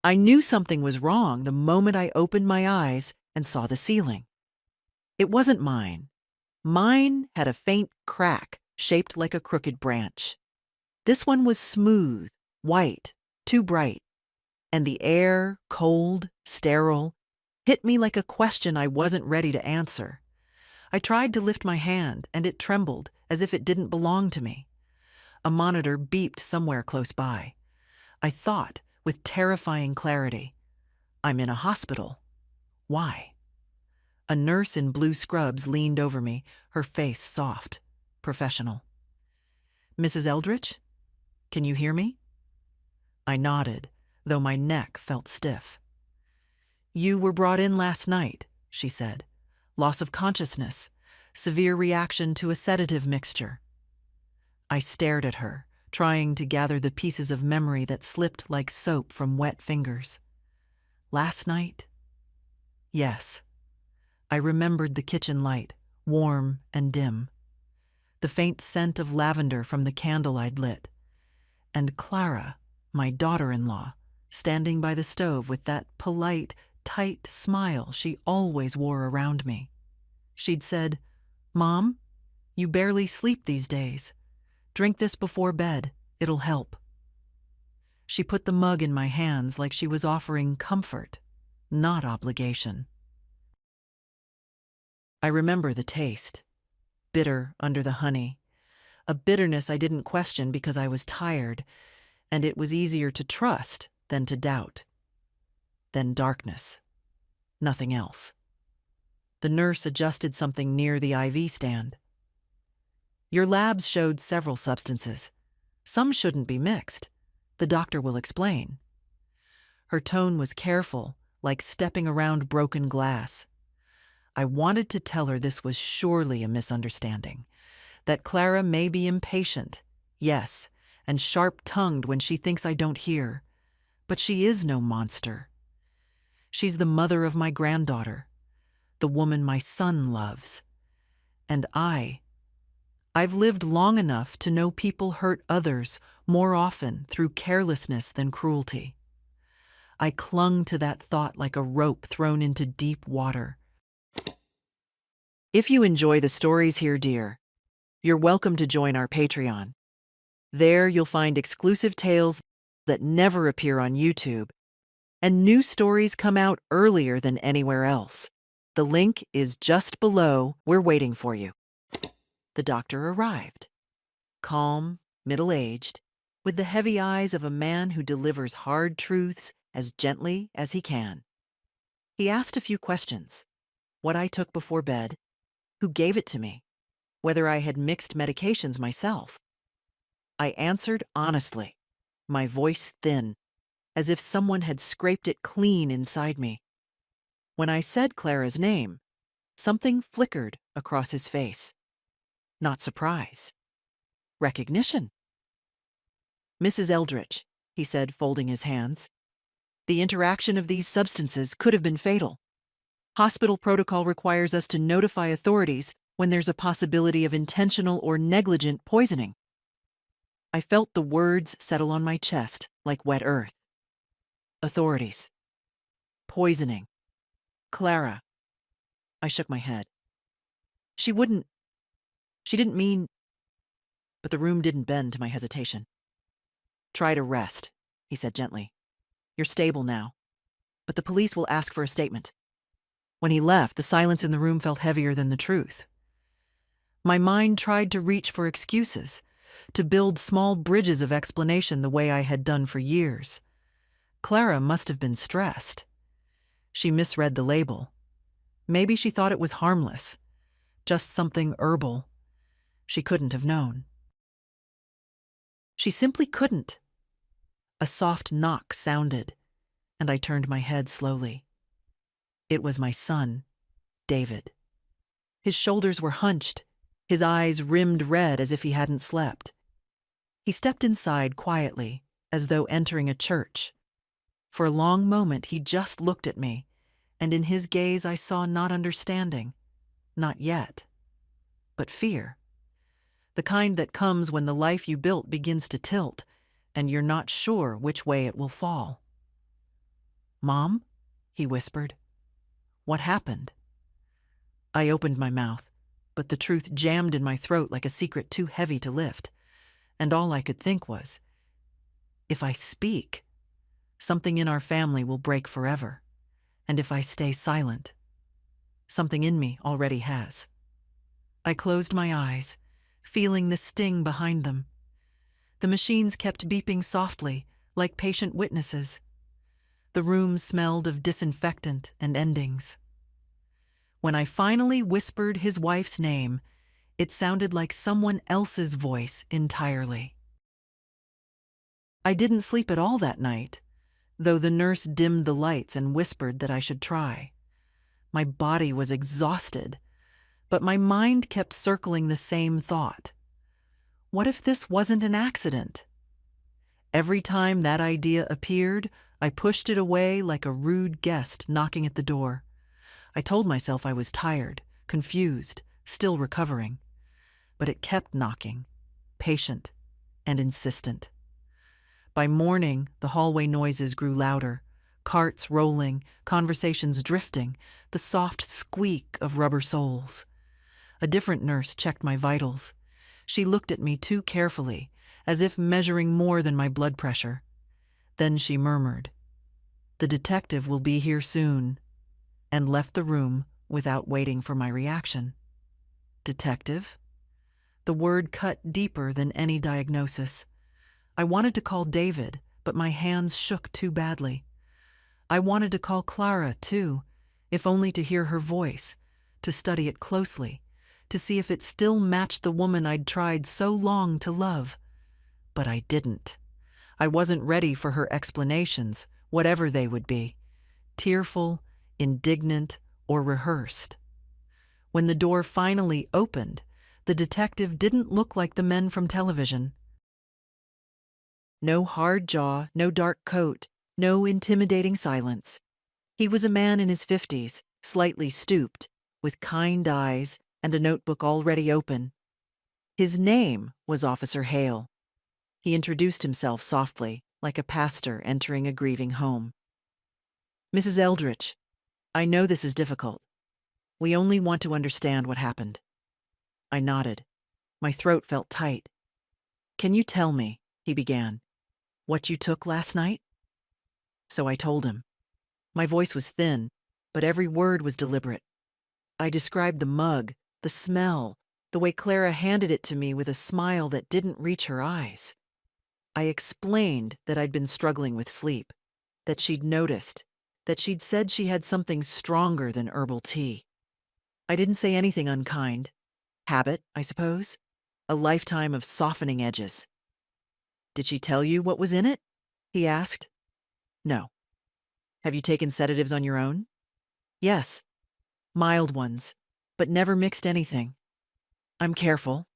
I knew something was wrong the moment I opened my eyes and saw the ceiling. It wasn't mine. Mine had a faint crack shaped like a crooked branch. This one was smooth, white, too bright, and the air, cold, sterile, hit me like a question I wasn't ready to answer. I tried to lift my hand, and it trembled as if it didn't belong to me. A monitor beeped somewhere close by. I thought, with terrifying clarity, I'm in a hospital. Why? A nurse in blue scrubs leaned over me, her face soft, professional. Mrs. Eldridge? Can you hear me? I nodded, though my neck felt stiff. You were brought in last night, she said. Loss of consciousness, severe reaction to a sedative mixture. I stared at her, trying to gather the pieces of memory that slipped like soap from wet fingers. Last night? Yes. I remembered the kitchen light, warm and dim, the faint scent of lavender from the candle I'd lit, and Clara, my daughter-in-law, standing by the stove with that polite, tight smile she always wore around me. She'd said, "Mom, you barely sleep these days. Drink this before bed. It'll help." She put the mug in my hands like she was offering comfort, not obligation. I remember the taste, bitter under the honey, a bitterness I didn't question because I was tired, and it was easier to trust than to doubt. Then darkness. Nothing else. The nurse adjusted something near the IV stand. Your labs showed several substances. Some shouldn't be mixed. The doctor will explain. Her tone was careful, like stepping around broken glass. I wanted to tell her this was surely a misunderstanding, that Clara may be impatient, yes, and sharp-tongued when she thinks I don't hear, but she is no monster. She's the mother of my granddaughter, the woman my son loves. And I've lived long enough to know people hurt others more often through carelessness than cruelty. I clung to that thought like a rope thrown into deep water. If you enjoy the stories here, dear, you're welcome to join our Patreon. There you'll find exclusive tales that never appear on YouTube, and new stories come out earlier than anywhere else. The link is just below. We're waiting for you. The doctor arrived, calm, middle-aged, with the heavy eyes of a man who delivers hard truths as gently as he can. He asked a few questions: what I took before bed, who gave it to me, whether I had mixed medications myself. I answered honestly, my voice thin, as if someone had scraped it clean inside me. When I said Clara's name, something flickered across his face. Not surprise. Recognition. Mrs. Eldridge, he said, folding his hands. The interaction of these substances could have been fatal. Hospital protocol requires us to notify authorities when there's a possibility of intentional or negligent poisoning. I felt the words settle on my chest like wet earth. Authorities. Poisoning. Clara. I shook my head. She didn't mean... But the room didn't bend to my hesitation. Try to rest, he said gently. You're stable now, but the police will ask for a statement. When he left, the silence in the room felt heavier than the truth. My mind tried to reach for excuses, to build small bridges of explanation the way I had done for years. Clara must have been stressed. She misread the label. Maybe she thought it was harmless, just something herbal. She couldn't have known. She simply couldn't. A soft knock sounded, and I turned my head slowly. It was my son, David. His shoulders were hunched, his eyes rimmed red as if he hadn't slept. He stepped inside quietly, as though entering a church. For a long moment he just looked at me, and in his gaze I saw not understanding, not yet, but fear. The kind that comes when the life you built begins to tilt, and you're not sure which way it will fall. "Mom?" he whispered. "What happened?" I opened my mouth, but the truth jammed in my throat like a secret too heavy to lift, and all I could think was, if I speak, something in our family will break forever, and if I stay silent, something in me already has. I closed my eyes, feeling the sting behind them. The machines kept beeping softly, like patient witnesses. The room smelled of disinfectant and endings. When I finally whispered his wife's name, it sounded like someone else's voice entirely. I didn't sleep at all that night, though the nurse dimmed the lights and whispered that I should try. My body was exhausted, but my mind kept circling the same thought. What if this wasn't an accident? Every time that idea appeared, I pushed it away like a rude guest knocking at the door. I told myself I was tired, confused, still recovering. But it kept knocking, patient and insistent. By morning, the hallway noises grew louder, carts rolling, conversations drifting, the soft squeak of rubber soles. A different nurse checked my vitals. She looked at me too carefully, as if measuring more than my blood pressure. Then she murmured, "The detective will be here soon," and left the room without waiting for my reaction. Detective? The word cut deeper than any diagnosis. I wanted to call David, but my hands shook too badly. I wanted to call Clara, too, if only to hear her voice, to study it closely, to see if it still matched the woman I'd tried so long to love. But I didn't. I wasn't ready for her explanations, whatever they would be, tearful, indignant, or rehearsed. When the door finally opened, the detective didn't look like the men from television. No hard jaw, no dark coat, no intimidating silence. He was a man in his 50s, slightly stooped, with kind eyes and a notebook already open. His name was Officer Hale. He introduced himself softly, like a pastor entering a grieving home. "Mrs. Eldridge, I know this is difficult. We only want to understand what happened." I nodded. My throat felt tight. "Can you tell me," he began, "what you took last night?" So I told him. My voice was thin, but every word was deliberate. I described the mug, the smell, the way Clara handed it to me with a smile that didn't reach her eyes. I explained that I'd been struggling with sleep, that she'd noticed, that she'd said she had something stronger than herbal tea. I didn't say anything unkind. Habit, I suppose. A lifetime of softening edges. "Did she tell you what was in it?" he asked. "No." "Have you taken sedatives on your own?" "Yes. Mild ones, but never mixed anything." "I'm careful."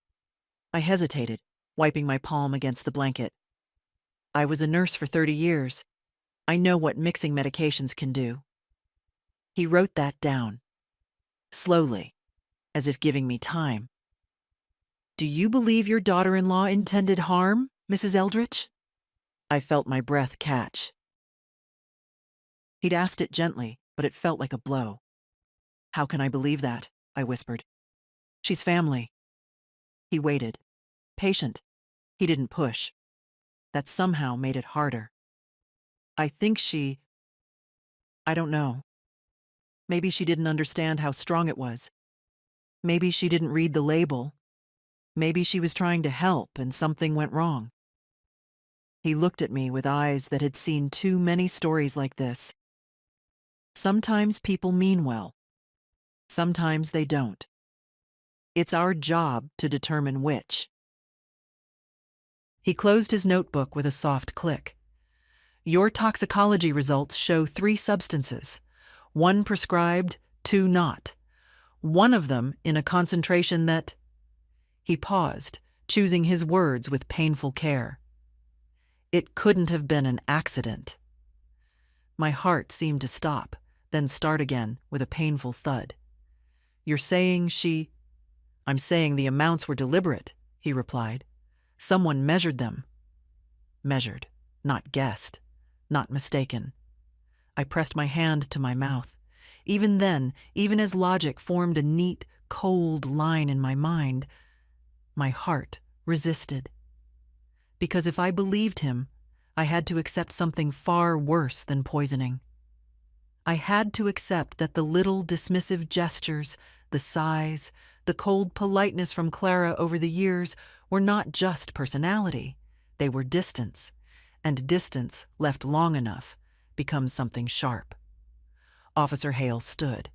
I hesitated, wiping my palm against the blanket. "I was a nurse for 30 years. I know what mixing medications can do." He wrote that down, slowly, as if giving me time. "Do you believe your daughter-in-law intended harm, Mrs. Eldridge?" I felt my breath catch. He'd asked it gently, but it felt like a blow. "How can I believe that?" I whispered. "She's family." He waited, patient. He didn't push. That somehow made it harder. "I think I don't know. Maybe she didn't understand how strong it was. Maybe she didn't read the label. Maybe she was trying to help and something went wrong." He looked at me with eyes that had seen too many stories like this. Sometimes people mean well. Sometimes they don't. It's our job to determine which. He closed his notebook with a soft click. "Your toxicology results show 3 substances. 1 prescribed, 2 not. One of them in a concentration that—" He paused, choosing his words with painful care. "It couldn't have been an accident." My heart seemed to stop, then start again with a painful thud. "You're saying she—" "I'm saying the amounts were deliberate," he replied. "Someone measured them." Measured, not guessed, not mistaken. I pressed my hand to my mouth. Even then, even as logic formed a neat, cold line in my mind, my heart resisted. Because if I believed him, I had to accept something far worse than poisoning. I had to accept that the little dismissive gestures, the sighs, the cold politeness from Clara over the years were not just personality. They were distance, and distance, left long enough, becomes something sharp. Officer Hale stood.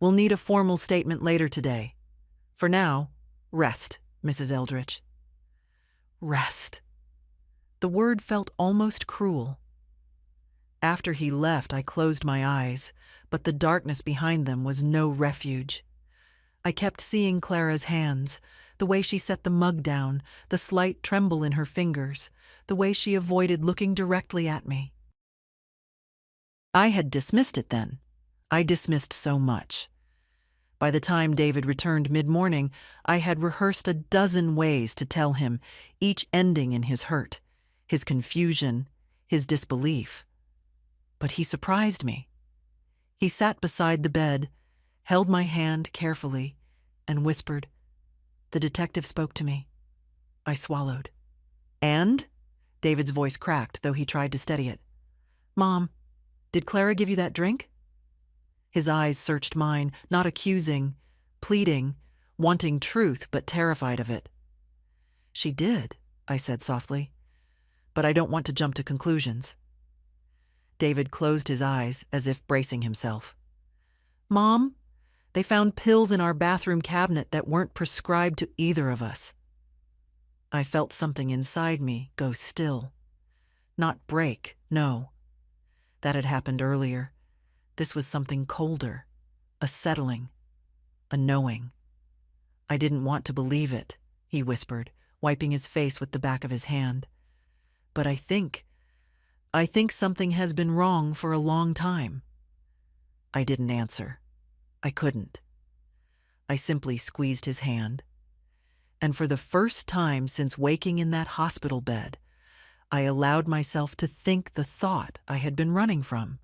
"We'll need a formal statement later today. For now, rest, Mrs. Eldridge." Rest. The word felt almost cruel. After he left, I closed my eyes, but the darkness behind them was no refuge. I kept seeing Clara's hands, the way she set the mug down, the slight tremble in her fingers, the way she avoided looking directly at me. I had dismissed it then. I dismissed so much. By the time David returned mid-morning, I had rehearsed a dozen ways to tell him, each ending in his hurt, his confusion, his disbelief. But he surprised me. He sat beside the bed, held my hand carefully, and whispered. The detective spoke to me. I swallowed. "And?" David's voice cracked, though he tried to steady it. "Mom, did Clara give you that drink?" His eyes searched mine, not accusing, pleading, wanting truth but terrified of it. "She did," I said softly, "but I don't want to jump to conclusions." David closed his eyes as if bracing himself. "Mom, they found pills in our bathroom cabinet that weren't prescribed to either of us." I felt something inside me go still. Not break, no. That had happened earlier. This was something colder, a settling, a knowing. "I didn't want to believe it," he whispered, wiping his face with the back of his hand. "But I think something has been wrong for a long time." I didn't answer. I couldn't. I simply squeezed his hand. And for the first time since waking in that hospital bed, I allowed myself to think the thought I had been running from.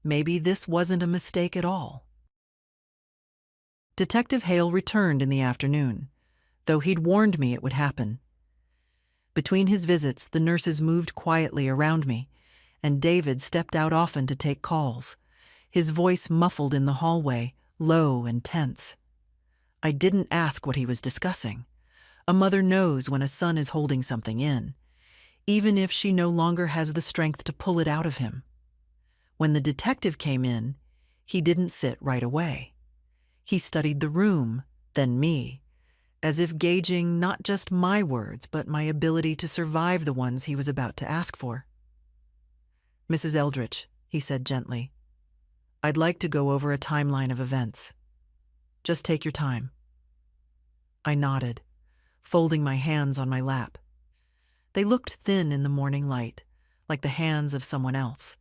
Maybe this wasn't a mistake at all. Detective Hale returned in the afternoon, though he'd warned me it would happen. Between his visits, the nurses moved quietly around me, and David stepped out often to take calls, his voice muffled in the hallway, low and tense. I didn't ask what he was discussing. A mother knows when a son is holding something in, even if she no longer has the strength to pull it out of him. When the detective came in, he didn't sit right away. He studied the room, then me, as if gauging not just my words, but my ability to survive the ones he was about to ask for. "Mrs. Eldridge," he said gently, "I'd like to go over a timeline of events. Just take your time." I nodded, folding my hands on my lap. They looked thin in the morning light, like the hands of someone else,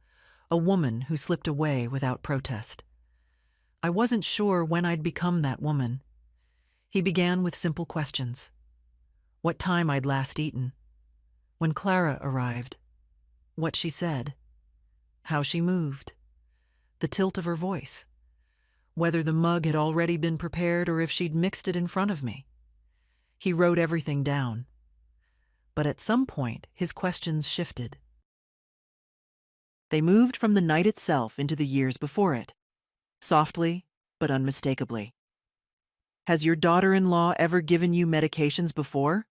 a woman who slipped away without protest. I wasn't sure when I'd become that woman. He began with simple questions. What time I'd last eaten. When Clara arrived. What she said. How she moved. The tilt of her voice. Whether the mug had already been prepared or if she'd mixed it in front of me. He wrote everything down. But at some point, his questions shifted. They moved from the night itself into the years before it, softly but unmistakably. "Has your daughter-in-law ever given you medications before?"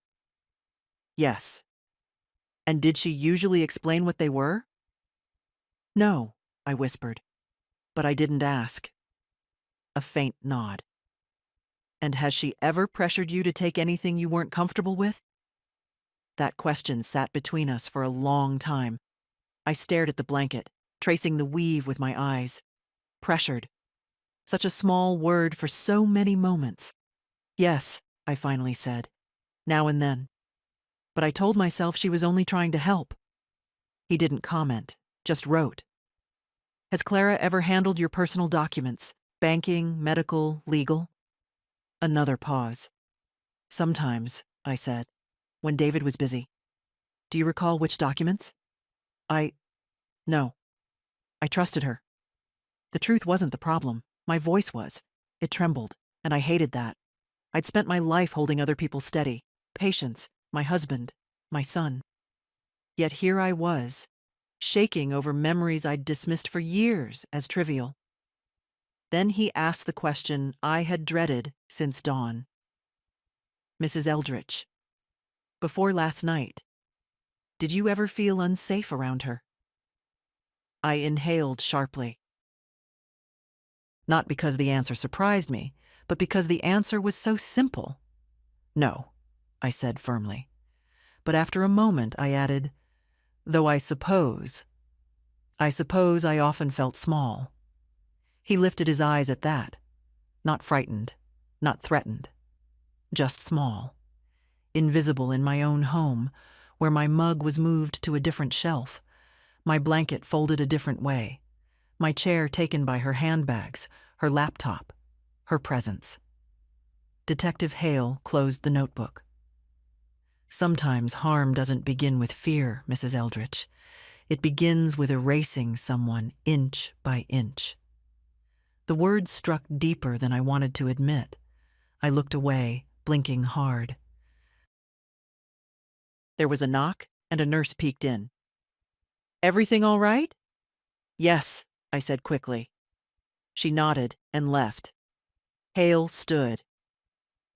"Yes." "And did she usually explain what they were?" "No," I whispered, but I didn't ask. A faint nod. "And has she ever pressured you to take anything you weren't comfortable with?" That question sat between us for a long time. I stared at the blanket, tracing the weave with my eyes. Pressured. Such a small word for so many moments. "Yes," I finally said, "now and then." But I told myself she was only trying to help. He didn't comment, just wrote. "Has Clara ever handled your personal documents? Banking, medical, legal?" Another pause. "Sometimes," I said, "when David was busy." "Do you recall which documents?" No." I trusted her. The truth wasn't the problem. My voice was. It trembled, and I hated that. I'd spent my life holding other people steady. Patience, my husband, my son. Yet here I was, shaking over memories I'd dismissed for years as trivial. Then he asked the question I had dreaded since dawn. Mrs. Eldritch, before last night, did you ever feel unsafe around her? I inhaled sharply. Not because the answer surprised me, but because the answer was so simple. No, I said firmly. But after a moment, I added, though I suppose I often felt small. He lifted his eyes at that. Not frightened, not threatened. Just small. Invisible in my own home, where my mug was moved to a different shelf, my blanket folded a different way, my chair taken by her handbags, her laptop, her presence. Detective Hale closed the notebook. Sometimes harm doesn't begin with fear, Mrs. Eldritch. It begins with erasing someone inch by inch. The words struck deeper than I wanted to admit. I looked away, blinking hard. There was a knock, and a nurse peeked in. Everything all right? Yes, I said quickly. She nodded and left. Hale stood.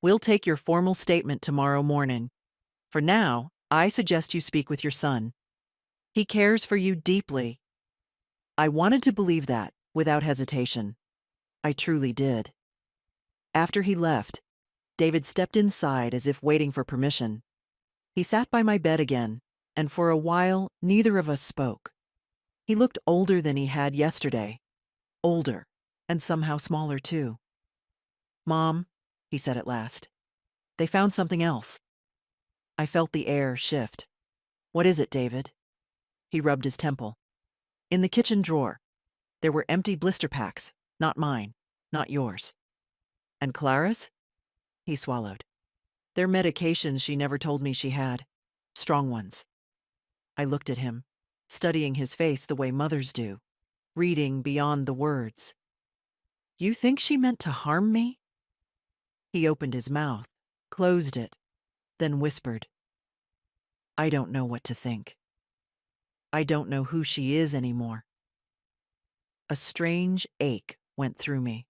We'll take your formal statement tomorrow morning. For now, I suggest you speak with your son. He cares for you deeply. I wanted to believe that, without hesitation. I truly did. After he left, David stepped inside as if waiting for permission. He sat by my bed again, and for a while, neither of us spoke. He looked older than he had yesterday. Older, and somehow smaller too. Mom, he said at last, they found something else. I felt the air shift. What is it, David? He rubbed his temple. In the kitchen drawer, there were empty blister packs, not mine, not yours. And Clara's? He swallowed. They're medications she never told me she had. Strong ones. I looked at him, studying his face the way mothers do, reading beyond the words. You think she meant to harm me? He opened his mouth, closed it, then whispered. I don't know what to think. I don't know who she is anymore. A strange ache went through me.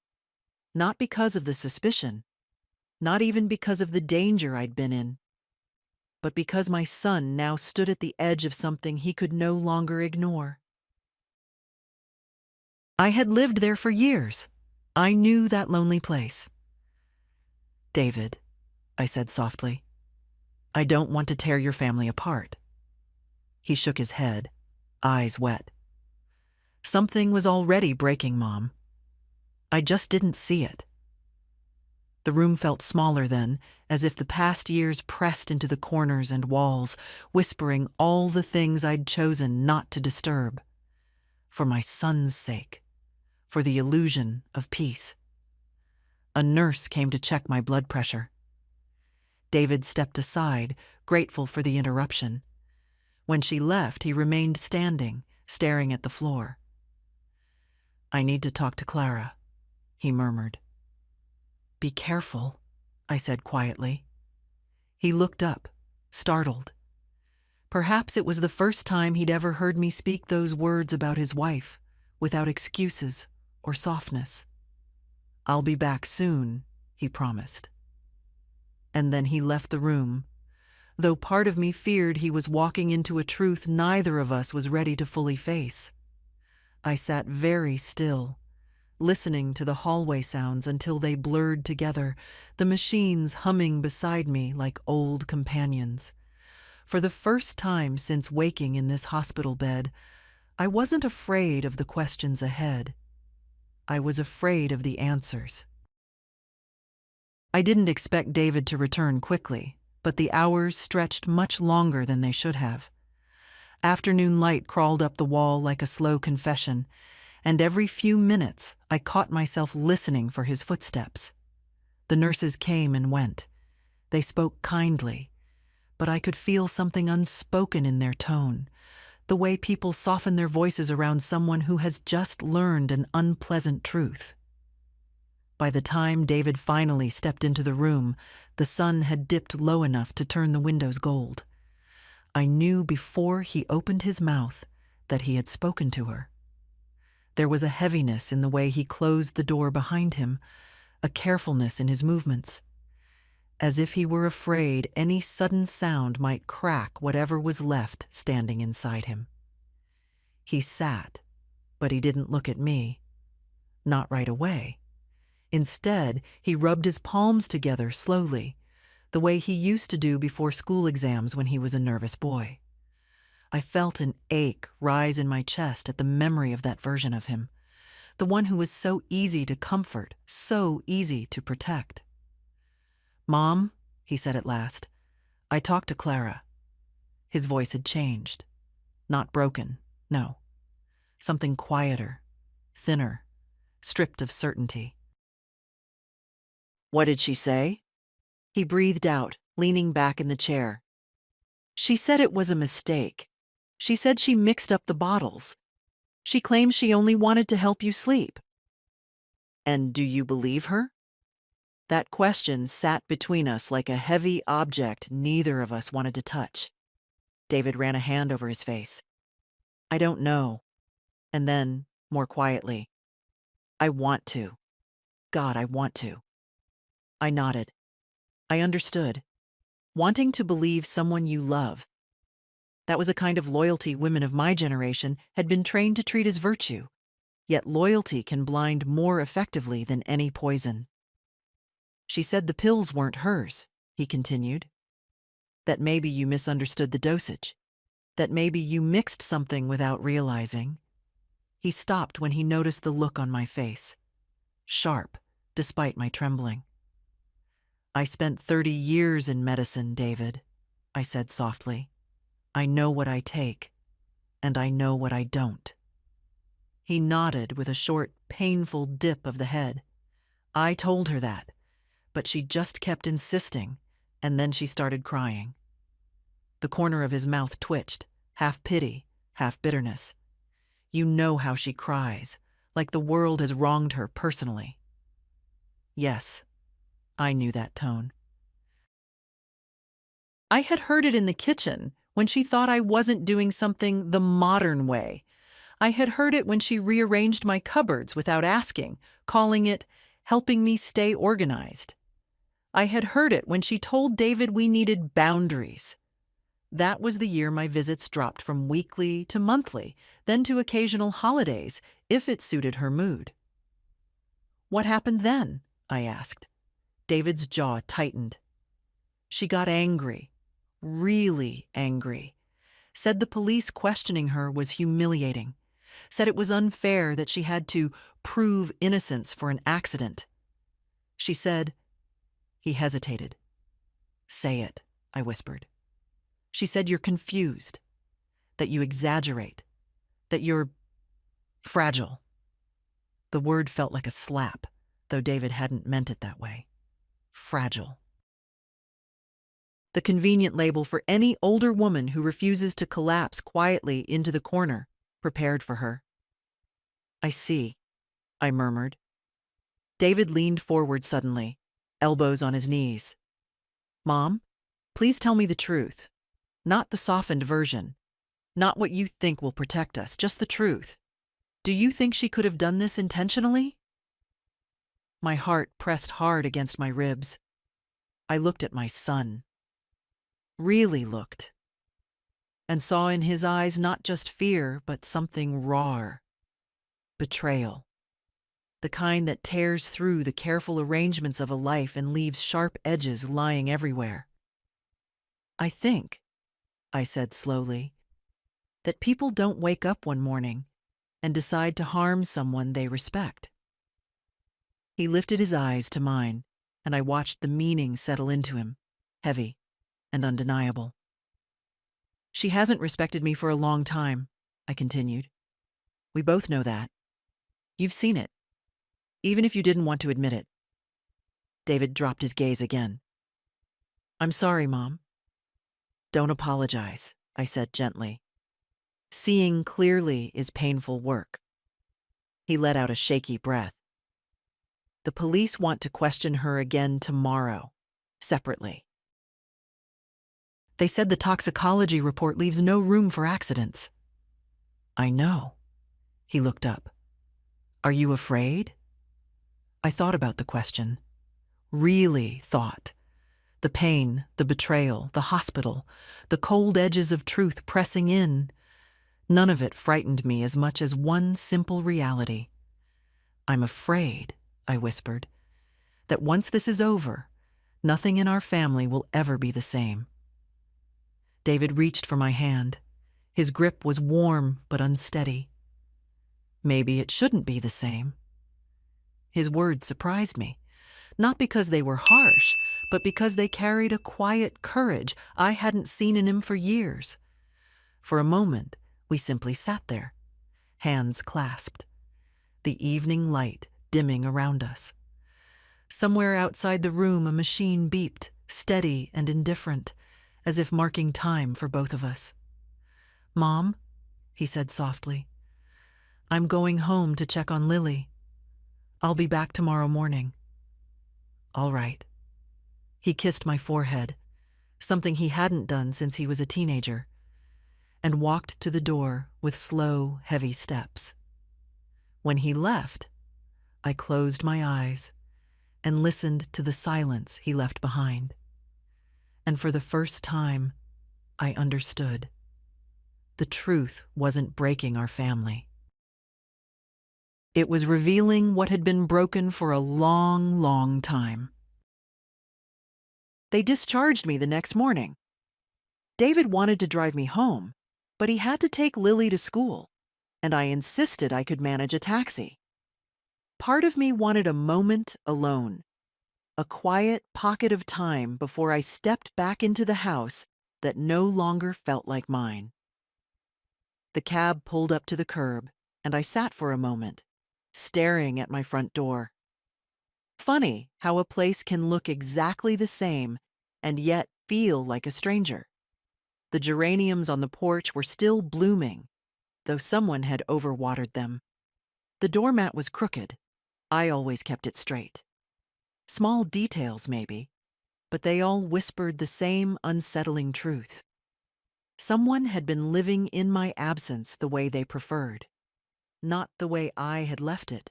Not because of the suspicion, not even because of the danger I'd been in, but because my son now stood at the edge of something he could no longer ignore. I had lived there for years. I knew that lonely place. David, I said softly, I don't want to tear your family apart. He shook his head, eyes wet. Something was already breaking, Mom. I just didn't see it. The room felt smaller then, as if the past years pressed into the corners and walls, whispering all the things I'd chosen not to disturb. For my son's sake. For the illusion of peace. A nurse came to check my blood pressure. David stepped aside, grateful for the interruption. When she left, he remained standing, staring at the floor. I need to talk to Clara, he murmured. Be careful, I said quietly. He looked up, startled. Perhaps it was the first time he'd ever heard me speak those words about his wife, without excuses or softness. I'll be back soon, he promised. And then he left the room, though part of me feared he was walking into a truth neither of us was ready to fully face. I sat very still, listening to the hallway sounds until they blurred together, the machines humming beside me like old companions. For the first time since waking in this hospital bed, I wasn't afraid of the questions ahead. I was afraid of the answers. I didn't expect David to return quickly, but the hours stretched much longer than they should have. Afternoon light crawled up the wall like a slow confession, and every few minutes I caught myself listening for his footsteps. The nurses came and went. They spoke kindly, but I could feel something unspoken in their tone, the way people soften their voices around someone who has just learned an unpleasant truth. By the time David finally stepped into the room, the sun had dipped low enough to turn the windows gold. I knew before he opened his mouth that he had spoken to her. There was a heaviness in the way he closed the door behind him, a carefulness in his movements, as if he were afraid any sudden sound might crack whatever was left standing inside him. He sat, but he didn't look at me. Not right away. Instead, he rubbed his palms together slowly, the way he used to do before school exams when he was a nervous boy. I felt an ache rise in my chest at the memory of that version of him, the one who was so easy to comfort, so easy to protect. "Mom," he said at last, "I talked to Clara." His voice had changed. Not broken, no. Something quieter, thinner, stripped of certainty. "What did she say?" He breathed out, leaning back in the chair. "She said it was a mistake. She said she mixed up the bottles. She claims she only wanted to help you sleep." "And do you believe her?" That question sat between us like a heavy object neither of us wanted to touch. David ran a hand over his face. "I don't know." And then, more quietly, "I want to. God, I want to." I nodded. I understood. Wanting to believe someone you love. That was a kind of loyalty women of my generation had been trained to treat as virtue. Yet loyalty can blind more effectively than any poison. "She said the pills weren't hers," he continued. "That maybe you misunderstood the dosage. That maybe you mixed something without realizing." He stopped when he noticed the look on my face. Sharp, despite my trembling. "I spent 30 years in medicine, David," I said softly. "I know what I take, and I know what I don't." He nodded with a short, painful dip of the head. "I told her that, but she just kept insisting, and then she started crying." The corner of his mouth twitched, half pity, half bitterness. "You know how she cries, like the world has wronged her personally." Yes, I knew that tone. I had heard it in the kitchen when she thought I wasn't doing something the modern way. I had heard it when she rearranged my cupboards without asking, calling it helping me stay organized. I had heard it when she told David we needed boundaries. That was the year my visits dropped from weekly to monthly, then to occasional holidays, if it suited her mood. "What happened then?" I asked. David's jaw tightened. "She got angry, really angry. Said the police questioning her was humiliating. Said it was unfair that she had to prove innocence for an accident. She said—" He hesitated. "Say it," I whispered. "She said you're confused, that you exaggerate, that you're fragile." The word felt like a slap, though David hadn't meant it that way. Fragile. The convenient label for any older woman who refuses to collapse quietly into the corner, prepared for her. "I see," I murmured. David leaned forward suddenly, elbows on his knees. "Mom, please tell me the truth. Not the softened version. Not what you think will protect us, just the truth. Do you think she could have done this intentionally?" My heart pressed hard against my ribs. I looked at my son. Really looked. And saw in his eyes not just fear, but something rawer. Betrayal. The kind that tears through the careful arrangements of a life and leaves sharp edges lying everywhere. "I think," I said slowly, "that people don't wake up one morning and decide to harm someone they respect." He lifted his eyes to mine, and I watched the meaning settle into him, heavy and undeniable. "She hasn't respected me for a long time," I continued. "We both know that. You've seen it, even if you didn't want to admit it." David dropped his gaze again. "I'm sorry, Mom." "Don't apologize," I said gently. Seeing clearly is painful work. He let out a shaky breath. The police want to question her again tomorrow, separately. They said the toxicology report leaves no room for accidents. I know. He looked up. Are you afraid? I thought about the question. Really thought. The pain, the betrayal, the hospital, the cold edges of truth pressing in. None of it frightened me as much as one simple reality. I'm afraid, I whispered, that once this is over, nothing in our family will ever be the same. David reached for my hand. His grip was warm but unsteady. Maybe it shouldn't be the same. His words surprised me, not because they were harsh, but because they carried a quiet courage I hadn't seen in him for years. For a moment, we simply sat there, hands clasped, the evening light dimming around us. Somewhere outside the room, a machine beeped, steady and indifferent, as if marking time for both of us. "Mom," he said softly, "I'm going home to check on Lily. I'll be back tomorrow morning." "All right." He kissed my forehead, something he hadn't done since he was a teenager, and walked to the door with slow, heavy steps. When he left, I closed my eyes and listened to the silence he left behind. And for the first time, I understood. The truth wasn't breaking our family. It was revealing what had been broken for a long, long time. They discharged me the next morning. David wanted to drive me home, but he had to take Lily to school, and I insisted I could manage a taxi. Part of me wanted a moment alone, a quiet pocket of time before I stepped back into the house that no longer felt like mine. The cab pulled up to the curb, and I sat for a moment, staring at my front door. Funny how a place can look exactly the same and yet feel like a stranger. The geraniums on the porch were still blooming, though someone had overwatered them. The doormat was crooked. I always kept it straight. Small details, maybe, but they all whispered the same unsettling truth. Someone had been living in my absence the way they preferred, not the way I had left it.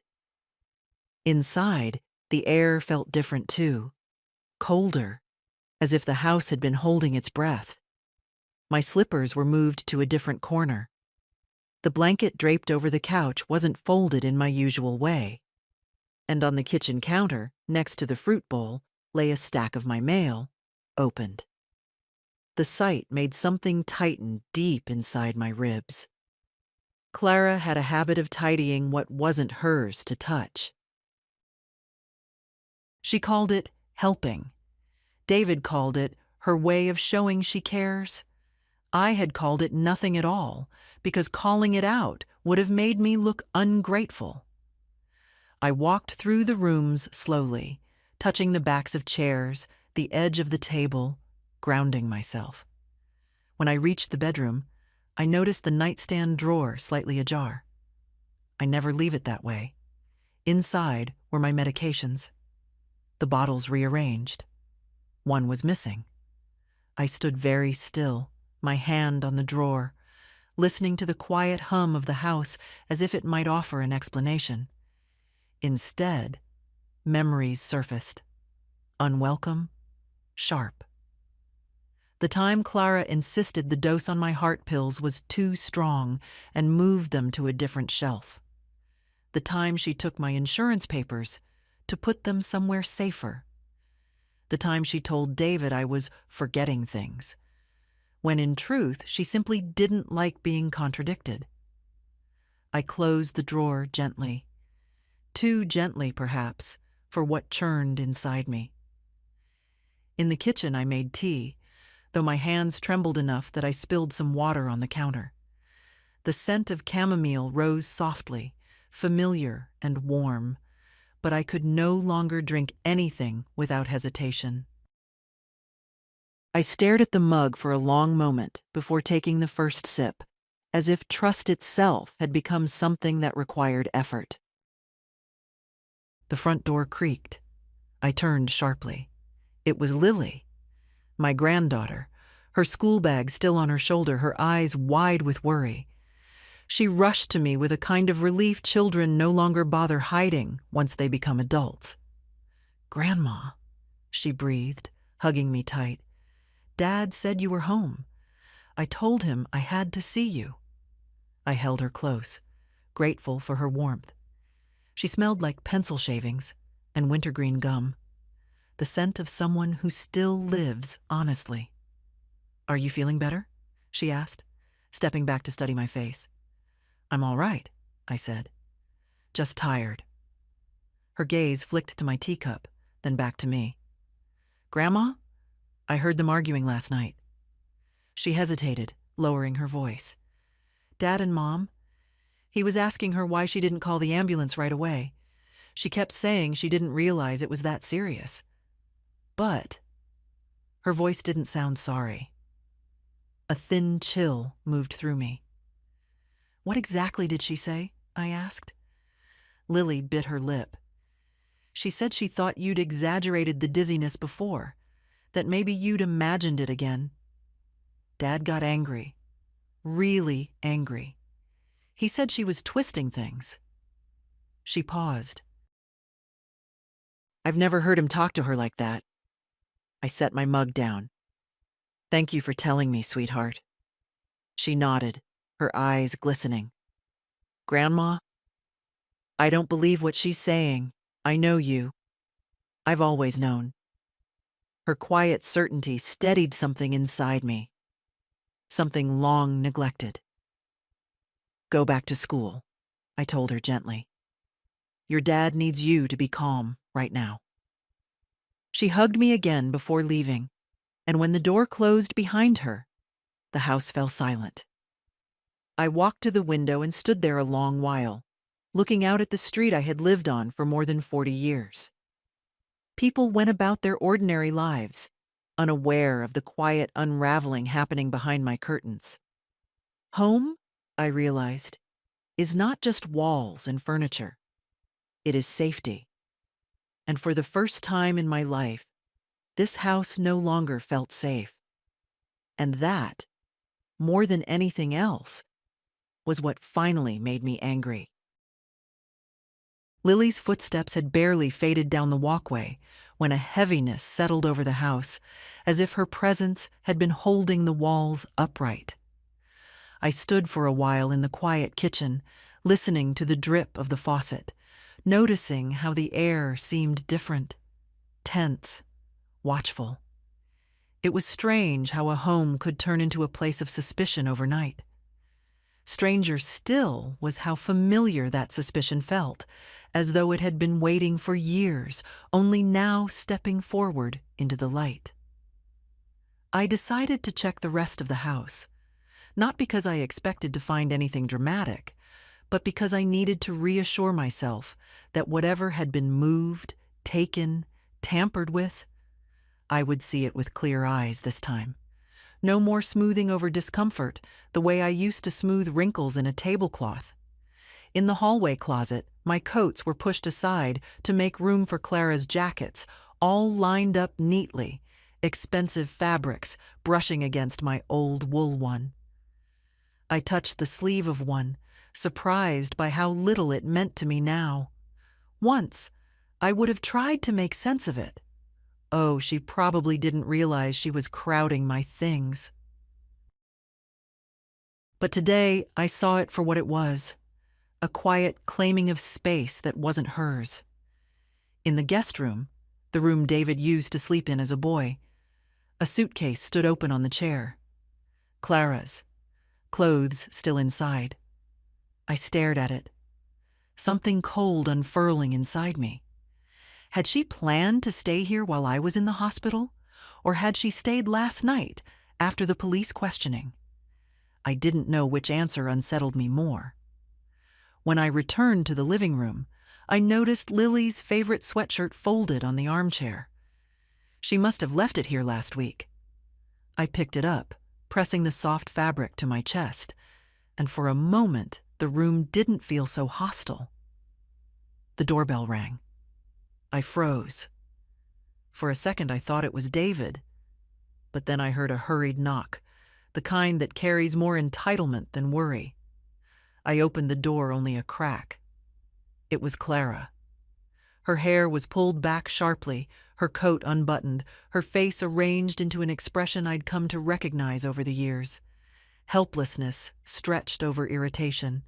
Inside, the air felt different too, colder, as if the house had been holding its breath. My slippers were moved to a different corner. The blanket draped over the couch wasn't folded in my usual way. And on the kitchen counter, next to the fruit bowl, lay a stack of my mail, opened. The sight made something tighten deep inside my ribs. Clara had a habit of tidying what wasn't hers to touch. She called it helping. David called it her way of showing she cares. I had called it nothing at all, because calling it out would have made me look ungrateful. I walked through the rooms slowly, touching the backs of chairs, the edge of the table, grounding myself. When I reached the bedroom, I noticed the nightstand drawer slightly ajar. I never leave it that way. Inside were my medications. The bottles rearranged. One was missing. I stood very still, my hand on the drawer, listening to the quiet hum of the house as if it might offer an explanation. Instead, memories surfaced. Unwelcome, sharp. The time Clara insisted the dose on my heart pills was too strong and moved them to a different shelf. The time she took my insurance papers to put them somewhere safer. The time she told David I was forgetting things, when in truth she simply didn't like being contradicted. I closed the drawer gently. Too gently, perhaps, for what churned inside me. In the kitchen I made tea, though my hands trembled enough that I spilled some water on the counter. The scent of chamomile rose softly, familiar and warm, but I could no longer drink anything without hesitation. I stared at the mug for a long moment before taking the first sip, as if trust itself had become something that required effort. The front door creaked. I turned sharply. It was Lily, my granddaughter, her school bag still on her shoulder, her eyes wide with worry. She rushed to me with a kind of relief children no longer bother hiding once they become adults. "Grandma," she breathed, hugging me tight. "Dad said you were home. I told him I had to see you." I held her close, grateful for her warmth. She smelled like pencil shavings and wintergreen gum, the scent of someone who still lives honestly. "Are you feeling better?" she asked, stepping back to study my face. "I'm all right," I said. "Just tired." Her gaze flicked to my teacup, then back to me. "Grandma, I heard them arguing last night." She hesitated, lowering her voice. "Dad and Mom, he was asking her why she didn't call the ambulance right away. She kept saying she didn't realize it was that serious. But," her voice didn't sound sorry. A thin chill moved through me. "What exactly did she say?" I asked. Lily bit her lip. "She said she thought you'd exaggerated the dizziness before, that maybe you'd imagined it again." Dad got angry, really angry. He said she was twisting things. She paused. "I've never heard him talk to her like that." I set my mug down. "Thank you for telling me, sweetheart." She nodded, her eyes glistening. "Grandma, I don't believe what she's saying. I know you. I've always known." Her quiet certainty steadied something inside me, something long neglected. "Go back to school," I told her gently. "Your dad needs you to be calm right now." She hugged me again before leaving, and when the door closed behind her, the house fell silent. I walked to the window and stood there a long while, looking out at the street I had lived on for more than 40 years. People went about their ordinary lives, unaware of the quiet unraveling happening behind my curtains. Home, I realized, is not just walls and furniture. It is safety. And for the first time in my life, this house no longer felt safe. And that, more than anything else, was what finally made me angry. Lily's footsteps had barely faded down the walkway when a heaviness settled over the house, as if her presence had been holding the walls upright. I stood for a while in the quiet kitchen, listening to the drip of the faucet, noticing how the air seemed different, tense, watchful. It was strange how a home could turn into a place of suspicion overnight. Stranger still was how familiar that suspicion felt, as though it had been waiting for years, only now stepping forward into the light. I decided to check the rest of the house, not because I expected to find anything dramatic, but because I needed to reassure myself that whatever had been moved, taken, tampered with, I would see it with clear eyes this time. No more smoothing over discomfort the way I used to smooth wrinkles in a tablecloth. In the hallway closet, my coats were pushed aside to make room for Clara's jackets, all lined up neatly, expensive fabrics brushing against my old wool one. I touched the sleeve of one, surprised by how little it meant to me now. Once, I would have tried to make sense of it. Oh, she probably didn't realize she was crowding my things. But today, I saw it for what it was, a quiet claiming of space that wasn't hers. In the guest room, the room David used to sleep in as a boy, a suitcase stood open on the chair. Clara's, clothes still inside. I stared at it, something cold unfurling inside me. Had she planned to stay here while I was in the hospital, or had she stayed last night after the police questioning? I didn't know which answer unsettled me more. When I returned to the living room, I noticed Lily's favorite sweatshirt folded on the armchair. She must have left it here last week. I picked it up, pressing the soft fabric to my chest, and for a moment the room didn't feel so hostile. The doorbell rang. I froze. For a second I thought it was David, but then I heard a hurried knock, the kind that carries more entitlement than worry. I opened the door only a crack. It was Clara. Her hair was pulled back sharply, her coat unbuttoned, her face arranged into an expression I'd come to recognize over the years. Helplessness stretched over irritation.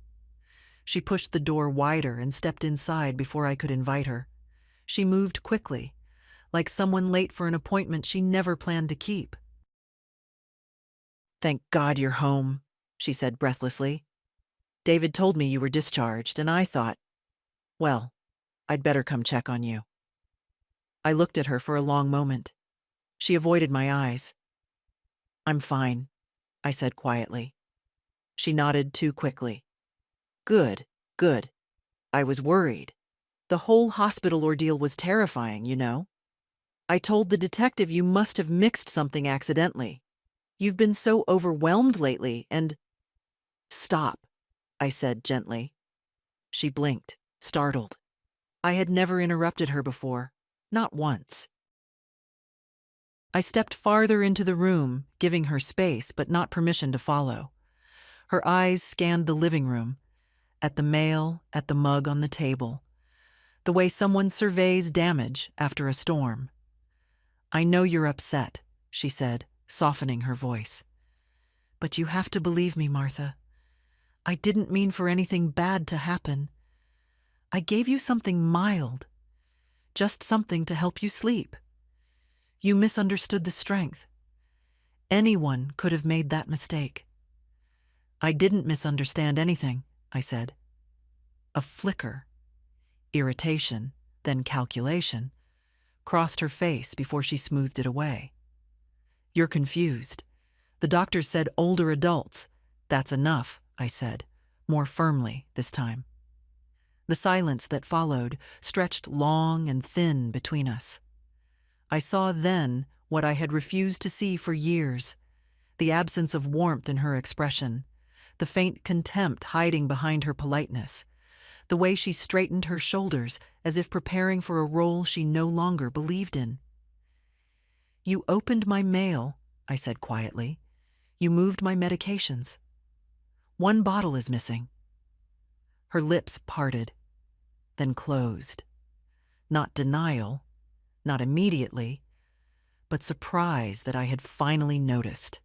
She pushed the door wider and stepped inside before I could invite her. She moved quickly, like someone late for an appointment she never planned to keep. "Thank God you're home," she said breathlessly. "David told me you were discharged, and I thought, well, I'd better come check on you." I looked at her for a long moment. She avoided my eyes. "I'm fine," I said quietly. She nodded too quickly. "Good, good. I was worried. The whole hospital ordeal was terrifying, you know. I told the detective you must have mixed something accidentally. You've been so overwhelmed lately, and—" "Stop," I said gently. She blinked, startled. I had never interrupted her before, not once. I stepped farther into the room, giving her space but not permission to follow. Her eyes scanned the living room, at the mail, at the mug on the table, the way someone surveys damage after a storm. "I know you're upset," she said, softening her voice. "But you have to believe me, Martha. I didn't mean for anything bad to happen. I gave you something mild, just something to help you sleep. You misunderstood the strength. Anyone could have made that mistake." "I didn't misunderstand anything," I said. A flicker, irritation, then calculation, crossed her face before she smoothed it away. "You're confused. The doctors said older adults. That's enough," I said, more firmly this time. The silence that followed stretched long and thin between us. I saw then what I had refused to see for years, the absence of warmth in her expression, the faint contempt hiding behind her politeness, the way she straightened her shoulders as if preparing for a role she no longer believed in. "You opened my mail," I said quietly. "You moved my medications. One bottle is missing." Her lips parted, then closed. Not denial, not immediately, but surprise that I had finally noticed.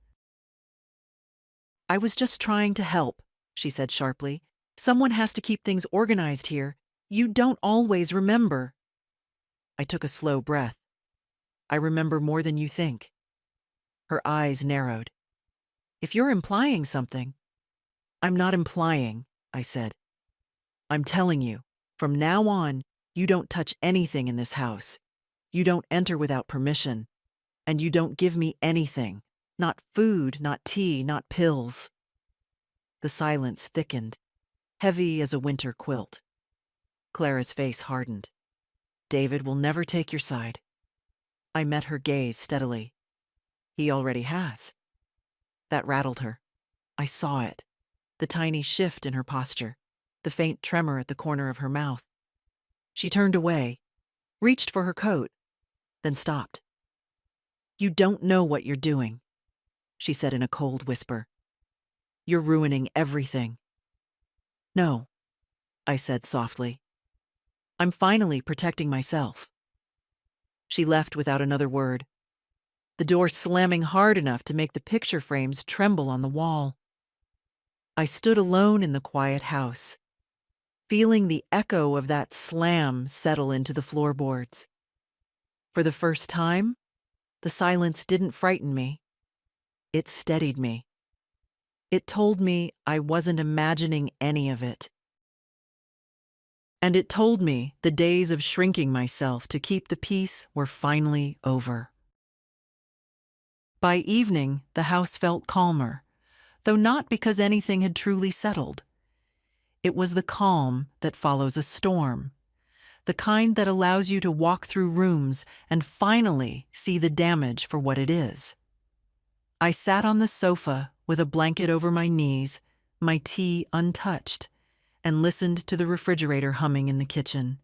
"I was just trying to help," she said sharply. "Someone has to keep things organized here. You don't always remember." I took a slow breath. "I remember more than you think." Her eyes narrowed. "If you're implying something—" "I'm not implying," I said. "I'm telling you, from now on, you don't touch anything in this house. You don't enter without permission. And you don't give me anything. Not food, not tea, not pills." The silence thickened, heavy as a winter quilt. Clara's face hardened. "David will never take your side." I met her gaze steadily. "He already has." That rattled her. I saw it. The tiny shift in her posture, the faint tremor at the corner of her mouth. She turned away, reached for her coat, then stopped. "You don't know what you're doing," she said in a cold whisper. "You're ruining everything." "No," I said softly. "I'm finally protecting myself." She left without another word, the door slamming hard enough to make the picture frames tremble on the wall. I stood alone in the quiet house, feeling the echo of that slam settle into the floorboards. For the first time, the silence didn't frighten me. It steadied me. It told me I wasn't imagining any of it. And it told me the days of shrinking myself to keep the peace were finally over. By evening, the house felt calmer, though not because anything had truly settled. It was the calm that follows a storm, the kind that allows you to walk through rooms and finally see the damage for what it is. I sat on the sofa with a blanket over my knees, my tea untouched, and listened to the refrigerator humming in the kitchen.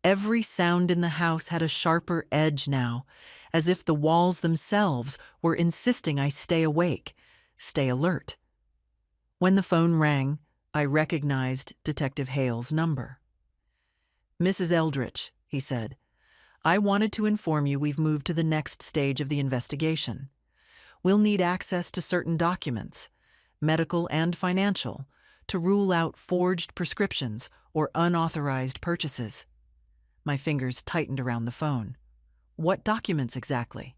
Every sound in the house had a sharper edge now, as if the walls themselves were insisting I stay awake, stay alert. When the phone rang, I recognized Detective Hale's number. "Mrs. Eldridge," he said, "I wanted to inform you we've moved to the next stage of the investigation. We'll need access to certain documents, medical and financial, to rule out forged prescriptions or unauthorized purchases." My fingers tightened around the phone. "What documents exactly?"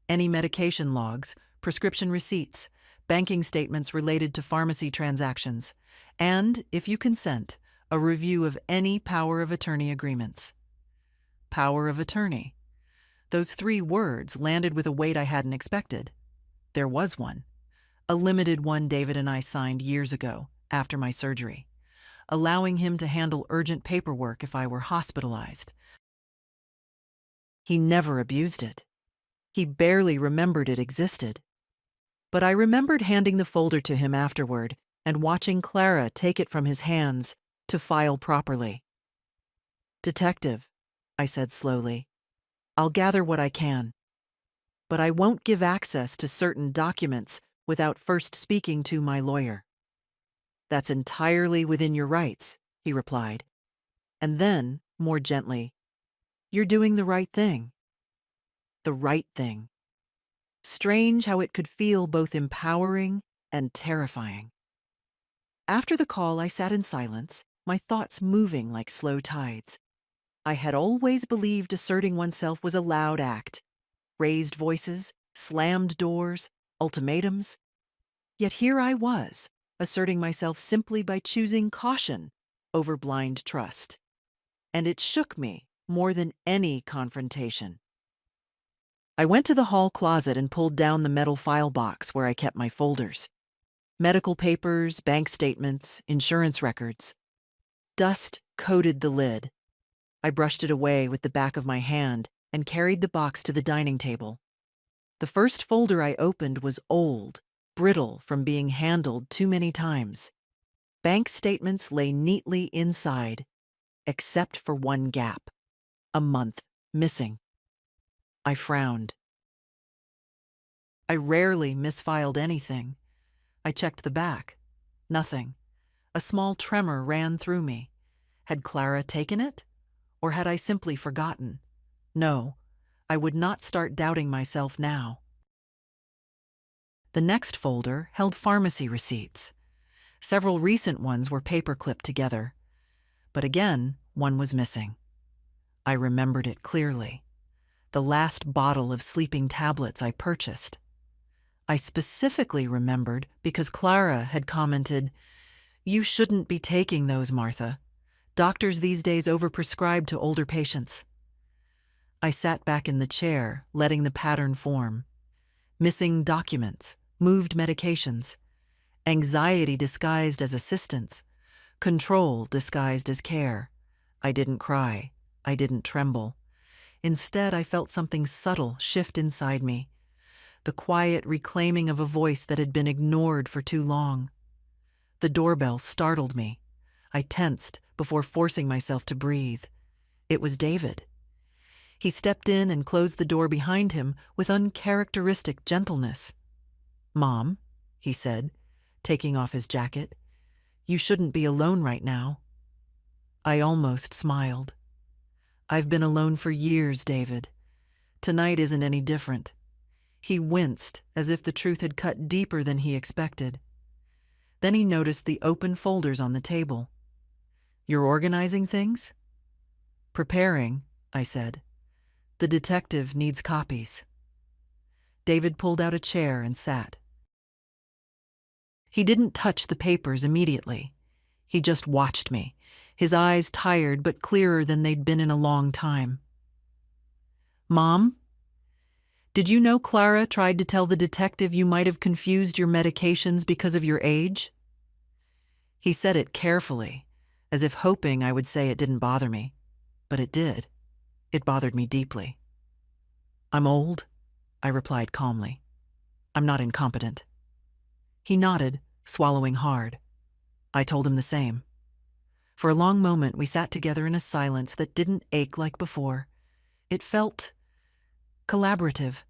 "Any medication logs, prescription receipts, banking statements related to pharmacy transactions, and, if you consent, a review of any power of attorney agreements." Power of attorney. Those 3 words landed with a weight I hadn't expected. There was one. A limited one David and I signed years ago, after my surgery, allowing him to handle urgent paperwork if I were hospitalized. He never abused it. He barely remembered it existed. But I remembered handing the folder to him afterward and watching Clara take it from his hands to file properly. "Detective," I said slowly, "I'll gather what I can. But I won't give access to certain documents without first speaking to my lawyer." "That's entirely within your rights," he replied. And then, more gently, "You're doing the right thing." The right thing. Strange how it could feel both empowering and terrifying. After the call, I sat in silence, my thoughts moving like slow tides. I had always believed asserting oneself was a loud act. Raised voices, slammed doors, ultimatums. Yet here I was, asserting myself simply by choosing caution over blind trust. And it shook me more than any confrontation. I went to the hall closet and pulled down the metal file box where I kept my folders. Medical papers, bank statements, insurance records. Dust coated the lid. I brushed it away with the back of my hand and carried the box to the dining table. The first folder I opened was old, brittle from being handled too many times. Bank statements lay neatly inside, except for one gap. A month missing. I frowned. I rarely misfiled anything. I checked the back. Nothing. A small tremor ran through me. Had Clara taken it? Or had I simply forgotten? No, I would not start doubting myself now. The next folder held pharmacy receipts. Several recent ones were paper-clipped together. But again, one was missing. I remembered it clearly. The last bottle of sleeping tablets I purchased. I specifically remembered because Clara had commented, "You shouldn't be taking those, Martha. Doctors these days overprescribe to older patients." I sat back in the chair, letting the pattern form. Missing documents, moved medications, anxiety disguised as assistance, control disguised as care. I didn't cry. I didn't tremble. Instead, I felt something subtle shift inside me, the quiet reclaiming of a voice that had been ignored for too long. The doorbell startled me. I tensed before forcing myself to breathe. It was David. He stepped in and closed the door behind him with uncharacteristic gentleness. "Mom," he said, taking off his jacket, "you shouldn't be alone right now." I almost smiled. "I've been alone for years, David. Tonight isn't any different." He winced, as if the truth had cut deeper than he expected. Then he noticed the open folders on the table. "You're organizing things?" "Preparing," I said. "The detective needs copies." David pulled out a chair and sat. He didn't touch the papers immediately. He just watched me, his eyes tired but clearer than they'd been in a long time. "Mom, did you know Clara tried to tell the detective you might have confused your medications because of your age?" He said it carefully, as if hoping I would say it didn't bother me. But it did. It bothered me deeply. "I'm old," I replied calmly. "I'm not incompetent." He nodded, swallowing hard. I told him the same. For a long moment, we sat together in a silence that didn't ache like before. It felt collaborative,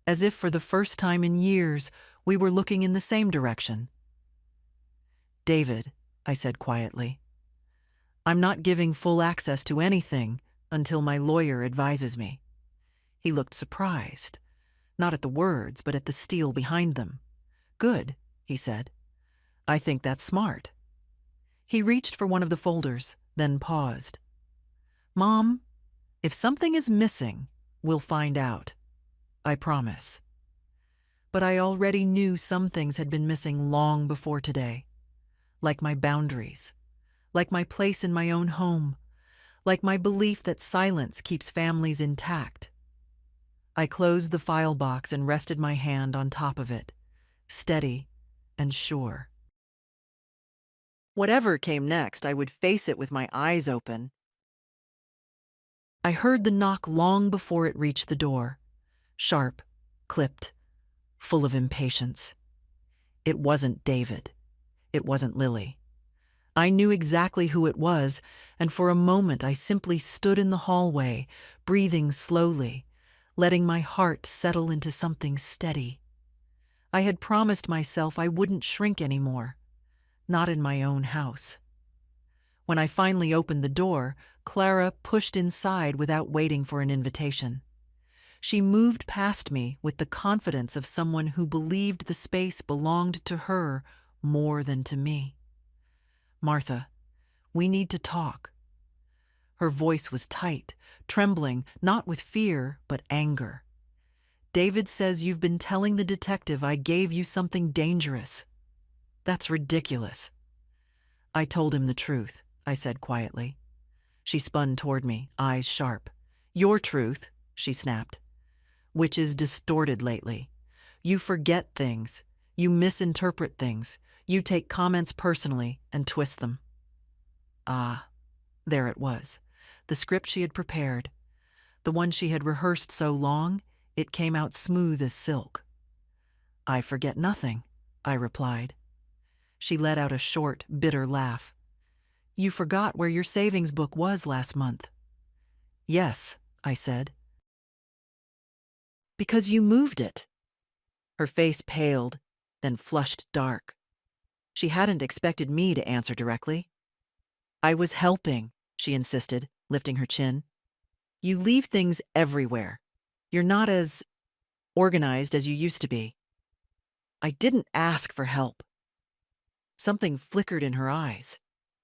as if for the first time in years, we were looking in the same direction. "David," I said quietly, "I'm not giving full access to anything until my lawyer advises me." He looked surprised, not at the words, but at the steel behind them. "Good," he said. "I think that's smart." He reached for one of the folders, then paused. "Mom, if something is missing, we'll find out. I promise." But I already knew some things had been missing long before today. Like my boundaries, like my place in my own home, like my belief that silence keeps families intact. I closed the file box and rested my hand on top of it, steady and sure. Whatever came next, I would face it with my eyes open. I heard the knock long before it reached the door, sharp, clipped, full of impatience. It wasn't David. It wasn't Lily. I knew exactly who it was, and for a moment I simply stood in the hallway, breathing slowly, letting my heart settle into something steady. I had promised myself I wouldn't shrink anymore, not in my own house. When I finally opened the door, Clara pushed inside without waiting for an invitation. She moved past me with the confidence of someone who believed the space belonged to her more than to me. "Martha, we need to talk." Her voice was tight, trembling, not with fear, but anger. "David says you've been telling the detective I gave you something dangerous. That's ridiculous." "I told him the truth," I said quietly. She spun toward me, eyes sharp. "Your truth," she snapped, "which is distorted lately. You forget things. You misinterpret things. You take comments personally and twist them." Ah, there it was. The script she had prepared. The one she had rehearsed so long, it came out smooth as silk. "I forget nothing," I replied. She let out a short, bitter laugh. "You forgot where your savings book was last month." "Yes," I said. "Because you moved it." Her face paled, then flushed dark. She hadn't expected me to answer directly. "I was helping," she insisted, lifting her chin. "You leave things everywhere. You're not as organized as you used to be." I didn't ask for help. Something flickered in her eyes.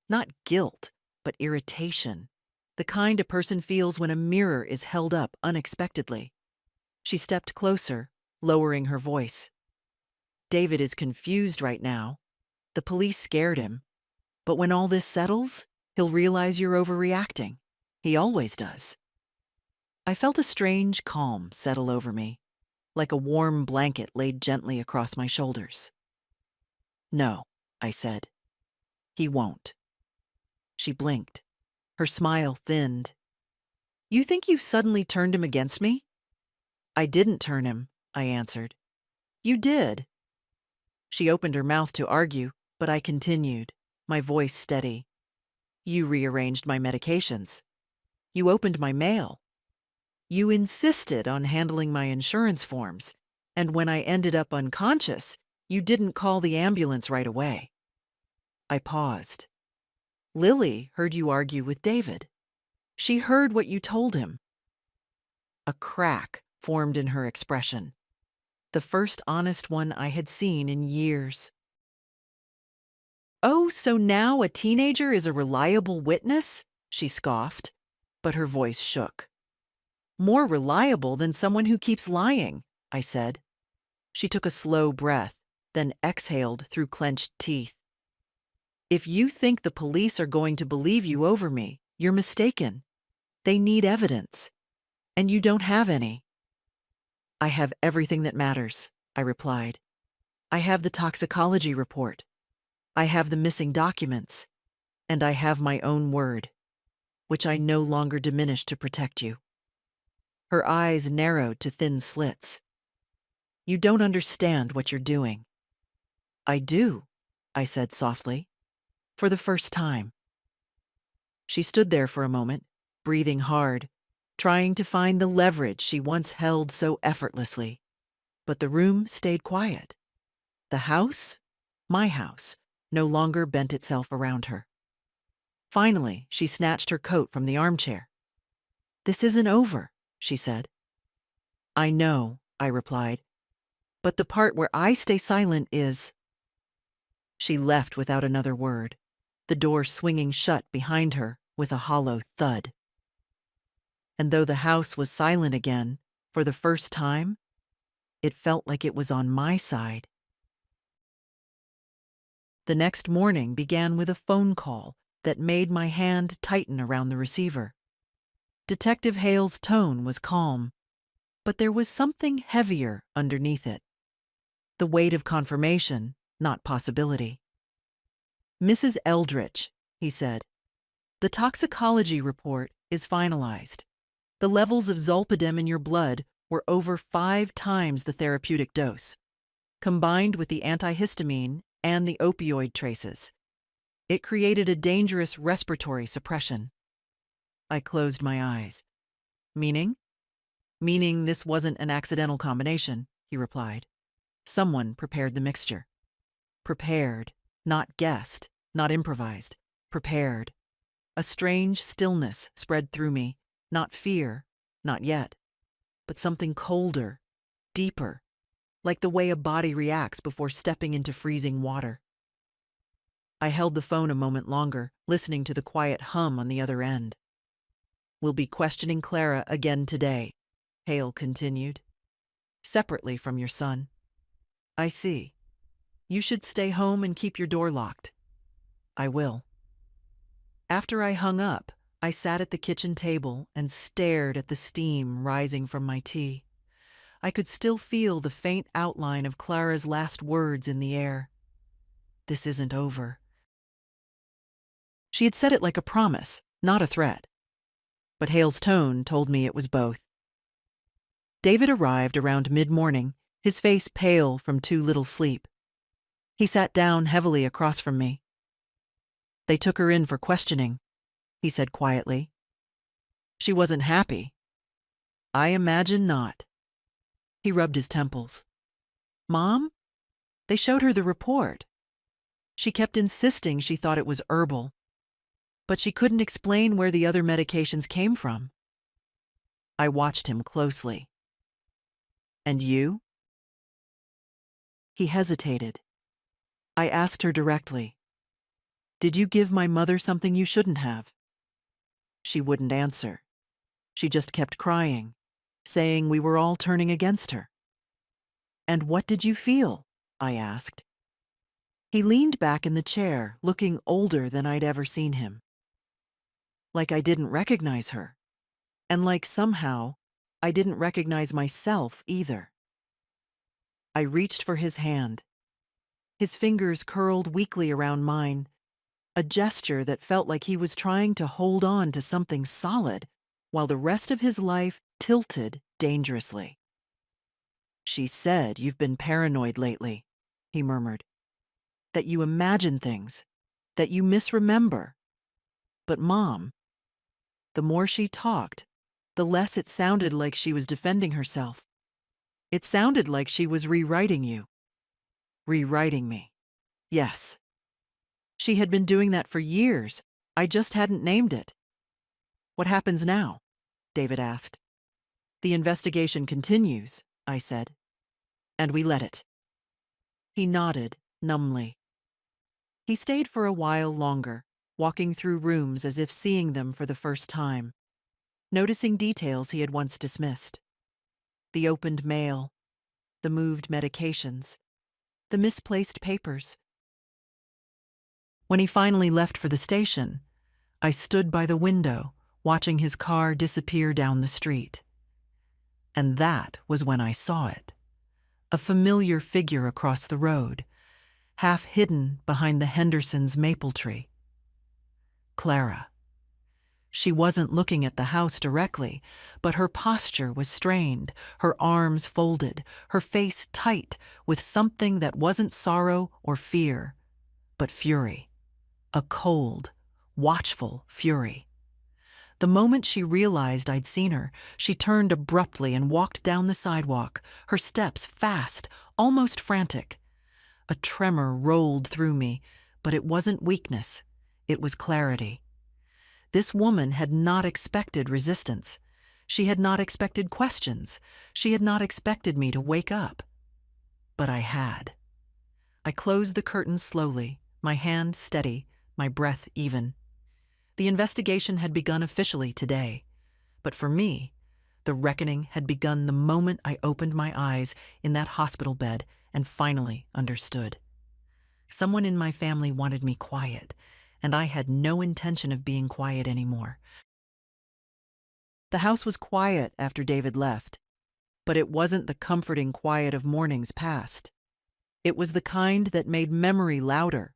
Not guilt, but irritation. The kind a person feels when a mirror is held up unexpectedly. She stepped closer, lowering her voice. "David is confused right now. The police scared him. But when all this settles, he'll realize you're overreacting. He always does." I felt a strange calm settle over me, like a warm blanket laid gently across my shoulders. "No," I said. "He won't." She blinked. Her smile thinned. "You think you've suddenly turned him against me?" "I didn't turn him," I answered. "You did." She opened her mouth to argue, but I continued, my voice steady. "You rearranged my medications. You opened my mail. You insisted on handling my insurance forms, and when I ended up unconscious, you didn't call the ambulance right away." I paused. "Lily heard you argue with David. She heard what you told him." A crack formed in her expression, the first honest one I had seen in years. "Oh, so now a teenager is a reliable witness?" she scoffed, but her voice shook. "More reliable than someone who keeps lying," I said. She took a slow breath, then exhaled through clenched teeth. "If you think the police are going to believe you over me, you're mistaken. They need evidence, and you don't have any." "I have everything that matters," I replied. "I have the toxicology report. I have the missing documents, and I have my own word, which I no longer diminish to protect you." Her eyes narrowed to thin slits. "You don't understand what you're doing." "I do," I said softly. For the first time. She stood there for a moment, breathing hard, trying to find the leverage she once held so effortlessly. But the room stayed quiet. The house, my house, no longer bent itself around her. Finally, she snatched her coat from the armchair. "This isn't over," she said. "I know," I replied, "but the part where I stay silent is—" She left without another word, the door swinging shut behind her with a hollow thud. And though the house was silent again, for the first time, it felt like it was on my side. The next morning began with a phone call that made my hand tighten around the receiver. Detective Hale's tone was calm, but there was something heavier underneath it. The weight of confirmation, not possibility. "Mrs. Eldritch," he said, "the toxicology report is finalized. The levels of zolpidem in your blood were over 5 times the therapeutic dose, combined with the antihistamine and the opioid traces. It created a dangerous respiratory suppression." I closed my eyes. "Meaning?" "Meaning this wasn't an accidental combination," he replied. "Someone prepared the mixture." Prepared, not guessed, not improvised. Prepared. A strange stillness spread through me, not fear, not yet, but something colder, deeper, like the way a body reacts before stepping into freezing water. I held the phone a moment longer, listening to the quiet hum on the other end. "We'll be questioning Clara again today," Hale continued. "Separately from your son." "I see. You should stay home and keep your door locked." "I will." After I hung up, I sat at the kitchen table and stared at the steam rising from my tea. I could still feel the faint outline of Clara's last words in the air. "This isn't over." She had said it like a promise, not a threat. But Hale's tone told me it was both. David arrived around mid-morning, his face pale from too little sleep. He sat down heavily across from me. "They took her in for questioning," he said quietly. "She wasn't happy." "I imagine not." He rubbed his temples. "Mom? They showed her the report. She kept insisting she thought it was herbal, but she couldn't explain where the other medications came from." I watched him closely. "And you?" He hesitated. I asked her directly, "Did you give my mother something you shouldn't have?" She wouldn't answer. She just kept crying, saying we were all turning against her. "And what did you feel?" I asked. He leaned back in the chair, looking older than I'd ever seen him. Like I didn't recognize her, and like somehow I didn't recognize myself either. I reached for his hand. His fingers curled weakly around mine, a gesture that felt like he was trying to hold on to something solid while the rest of his life tilted dangerously. "She said you've been paranoid lately," he murmured. "That you imagine things, that you misremember. But Mom," the more she talked, the less it sounded like she was defending herself. It sounded like she was rewriting you. Rewriting me. Yes. She had been doing that for years. I just hadn't named it. "What happens now?" David asked. "The investigation continues," I said. "And we let it." He nodded numbly. He stayed for a while longer, walking through rooms as if seeing them for the first time, noticing details he had once dismissed. The opened mail, the moved medications, the misplaced papers. When he finally left for the station, I stood by the window, watching his car disappear down the street. And that was when I saw it. A familiar figure across the road, half hidden behind the Hendersons' maple tree. Clara. She wasn't looking at the house directly, but her posture was strained, her arms folded, her face tight with something that wasn't sorrow or fear, but fury. A cold, watchful fury. The moment she realized I'd seen her, she turned abruptly and walked down the sidewalk, her steps fast, almost frantic. A tremor rolled through me, but it wasn't weakness. It was clarity. This woman had not expected resistance. She had not expected questions. She had not expected me to wake up. But I had. I closed the curtains slowly, my hand steady, my breath even. The investigation had begun officially today, but for me, the reckoning had begun the moment I opened my eyes in that hospital bed and finally understood. Someone in my family wanted me quiet, and I had no intention of being quiet anymore. The house was quiet after David left, but it wasn't the comforting quiet of mornings past. It was the kind that made memory louder,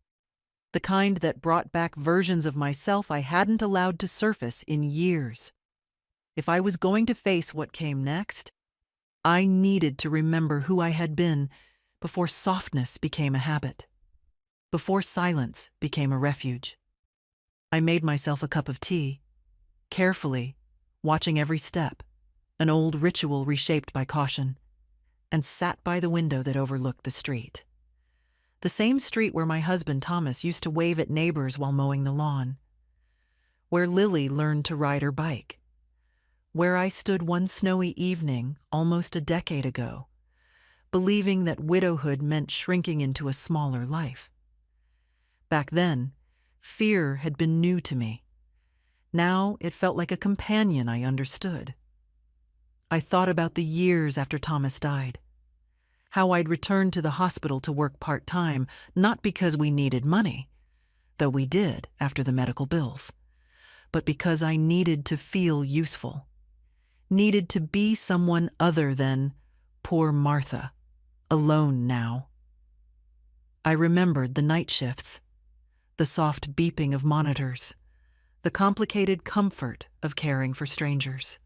the kind that brought back versions of myself I hadn't allowed to surface in years. If I was going to face what came next, I needed to remember who I had been before softness became a habit, before silence became a refuge. I made myself a cup of tea, carefully, watching every step, an old ritual reshaped by caution, and sat by the window that overlooked the street. The same street where my husband Thomas used to wave at neighbors while mowing the lawn, where Lily learned to ride her bike, where I stood one snowy evening almost a decade ago, believing that widowhood meant shrinking into a smaller life. Back then, fear had been new to me. Now it felt like a companion I understood. I thought about the years after Thomas died, how I'd returned to the hospital to work part-time, not because we needed money, though we did after the medical bills, but because I needed to feel useful, needed to be someone other than poor Martha, alone now. I remembered the night shifts, the soft beeping of monitors, the complicated comfort of caring for strangers.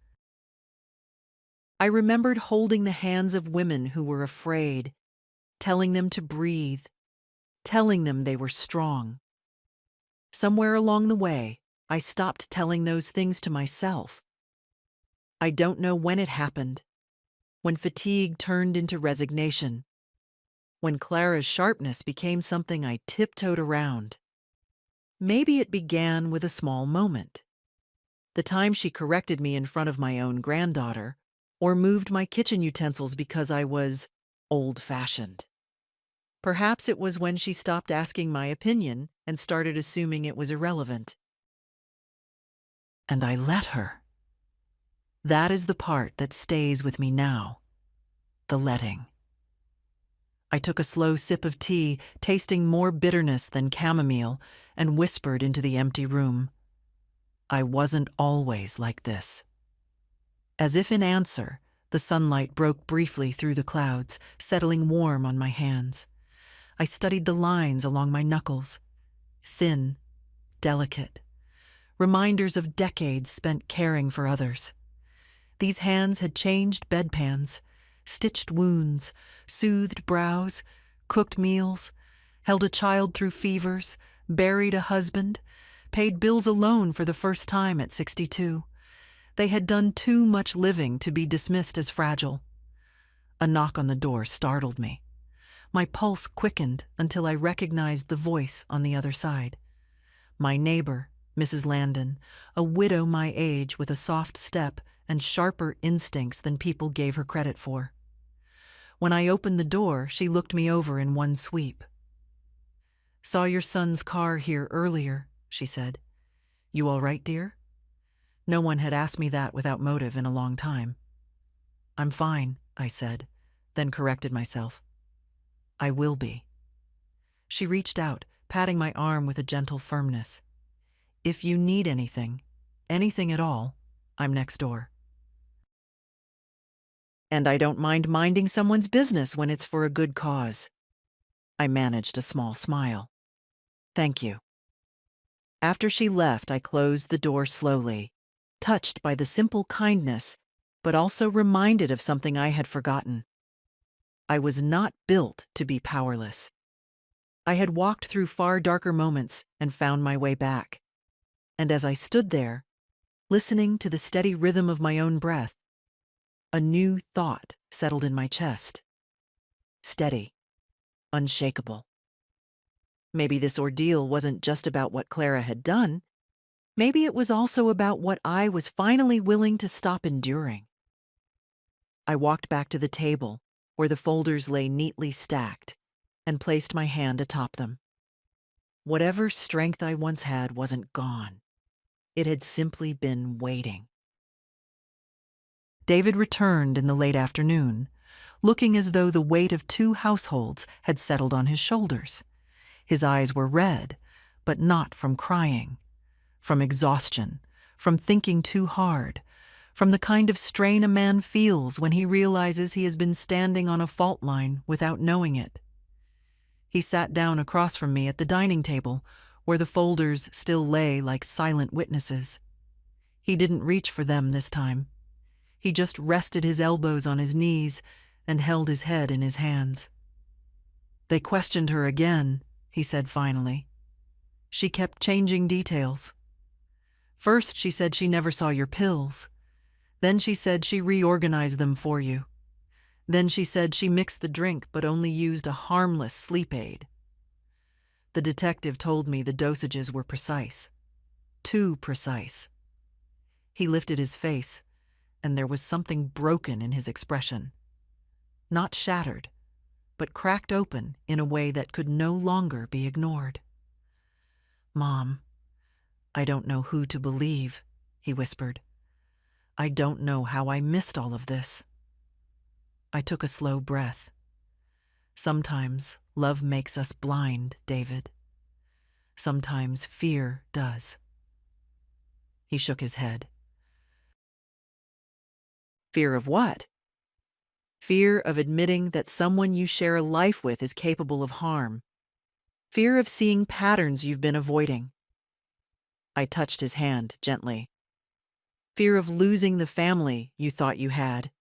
I remembered holding the hands of women who were afraid, telling them to breathe, telling them they were strong. Somewhere along the way, I stopped telling those things to myself. I don't know when it happened, when fatigue turned into resignation, when Clara's sharpness became something I tiptoed around. Maybe it began with a small moment. The time she corrected me in front of my own granddaughter, or moved my kitchen utensils because I was old-fashioned. Perhaps it was when she stopped asking my opinion and started assuming it was irrelevant. And I let her. That is the part that stays with me now, the letting. I took a slow sip of tea, tasting more bitterness than chamomile, and whispered into the empty room. I wasn't always like this. As if in answer, the sunlight broke briefly through the clouds, settling warm on my hands. I studied the lines along my knuckles, thin, delicate, reminders of decades spent caring for others. These hands had changed bedpans, stitched wounds, soothed brows, cooked meals, held a child through fevers, buried a husband, paid bills alone for the first time at 62. They had done too much living to be dismissed as fragile. A knock on the door startled me. My pulse quickened until I recognized the voice on the other side. My neighbor, Mrs. Landon, a widow my age with a soft step and sharper instincts than people gave her credit for. When I opened the door, she looked me over in one sweep. "Saw your son's car here earlier," she said. "You all right, dear?" No one had asked me that without motive in a long time. "I'm fine," I said, then corrected myself. "I will be." She reached out, patting my arm with a gentle firmness. "If you need anything at all, I'm next door. And I don't mind minding someone's business when it's for a good cause." I managed a small smile. "Thank you." After she left, I closed the door slowly, touched by the simple kindness, but also reminded of something I had forgotten. I was not built to be powerless. I had walked through far darker moments and found my way back. And as I stood there, listening to the steady rhythm of my own breath, a new thought settled in my chest. Steady, unshakable. Maybe this ordeal wasn't just about what Clara had done. Maybe it was also about what I was finally willing to stop enduring. I walked back to the table, where the folders lay neatly stacked, and placed my hand atop them. Whatever strength I once had wasn't gone. It had simply been waiting. David returned in the late afternoon, looking as though the weight of 2 households had settled on his shoulders. His eyes were red, but not from crying, from exhaustion, from thinking too hard, from the kind of strain a man feels when he realizes he has been standing on a fault line without knowing it. He sat down across from me at the dining table, where the folders still lay like silent witnesses. He didn't reach for them this time. He just rested his elbows on his knees and held his head in his hands. "They questioned her again," he said finally. "She kept changing details. First, she said she never saw your pills. Then she said she reorganized them for you. Then she said she mixed the drink but only used a harmless sleep aid. The detective told me the dosages were precise. Too precise." He lifted his face, and there was something broken in his expression. Not shattered, but cracked open in a way that could no longer be ignored. "Mom, I don't know who to believe," he whispered. "I don't know how I missed all of this." I took a slow breath. Sometimes love makes us blind, David. Sometimes fear does. He shook his head. "Fear of what?" "Fear of admitting that someone you share a life with is capable of harm. Fear of seeing patterns you've been avoiding." I touched his hand gently. "Fear of losing the family you thought you had."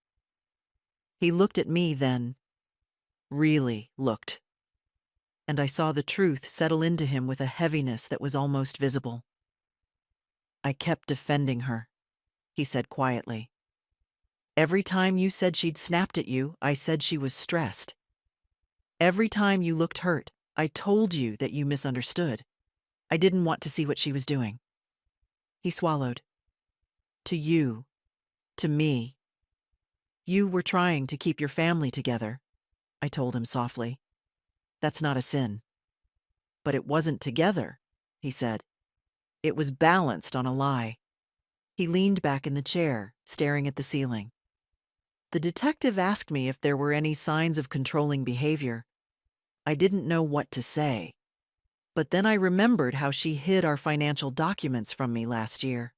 He looked at me then, really looked, and I saw the truth settle into him with a heaviness that was almost visible. "I kept defending her," he said quietly. "Every time you said she'd snapped at you, I said she was stressed. Every time you looked hurt, I told you that you misunderstood. I didn't want to see what she was doing." He swallowed. "To you, to me. You were trying to keep your family together," I told him softly. "That's not a sin." "But it wasn't together," he said. "It was balanced on a lie." He leaned back in the chair, staring at the ceiling. The detective asked me if there were any signs of controlling behavior. I didn't know what to say. But then I remembered how she hid our financial documents from me last year.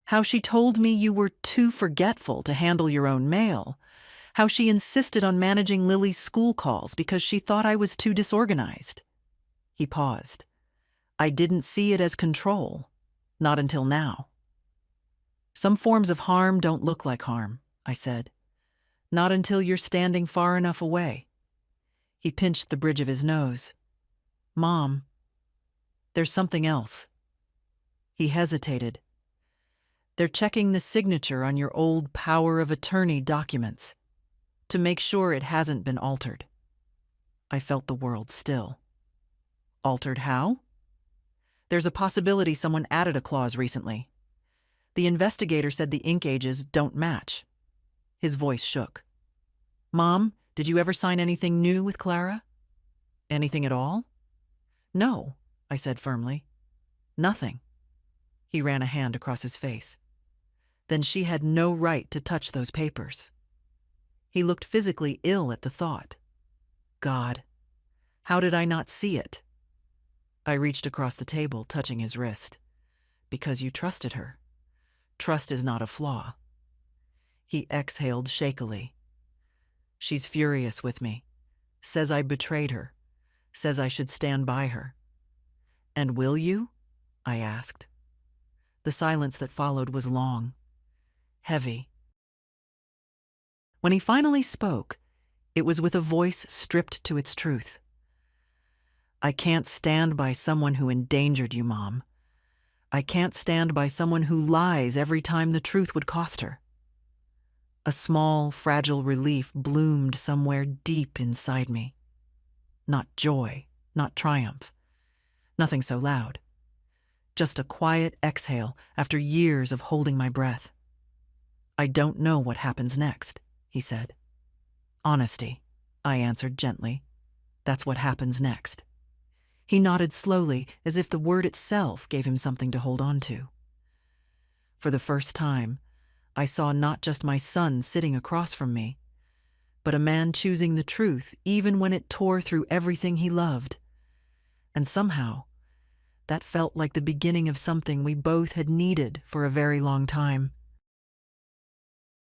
How she told me you were too forgetful to handle your own mail. How she insisted on managing Lily's school calls because she thought I was too disorganized. He paused. "I didn't see it as control. Not until now." "Some forms of harm don't look like harm," I said. "Not until you're standing far enough away." He pinched the bridge of his nose. "Mom, there's something else." He hesitated. "They're checking the signature on your old power of attorney documents to make sure it hasn't been altered." I felt the world still. "Altered how?" "There's a possibility someone added a clause recently. The investigator said the ink ages don't match." His voice shook. "Mom, did you ever sign anything new with Clara?" "Anything at all?" "No," I said firmly. "Nothing." He ran a hand across his face. "Then she had no right to touch those papers." He looked physically ill at the thought. God, how did I not see it? I reached across the table, touching his wrist. "Because you trusted her. Trust is not a flaw." He exhaled shakily. "She's furious with me. Says I betrayed her. Says I should stand by her." "And will you?" I asked. The silence that followed was long, heavy. When he finally spoke, it was with a voice stripped to its truth. I can't stand by someone who endangered you, Mom. I can't stand by someone who lies every time the truth would cost her. A small, fragile relief bloomed somewhere deep inside me. Not joy, not triumph, nothing so loud. Just a quiet exhale after years of holding my breath. I don't know what happens next, he said. Honesty, I answered gently. That's what happens next. He nodded slowly, as if the word itself gave him something to hold on to. For the first time, I saw not just my son sitting across from me, but a man choosing the truth even when it tore through everything he loved. And somehow, that felt like the beginning of something we both had needed for a very long time.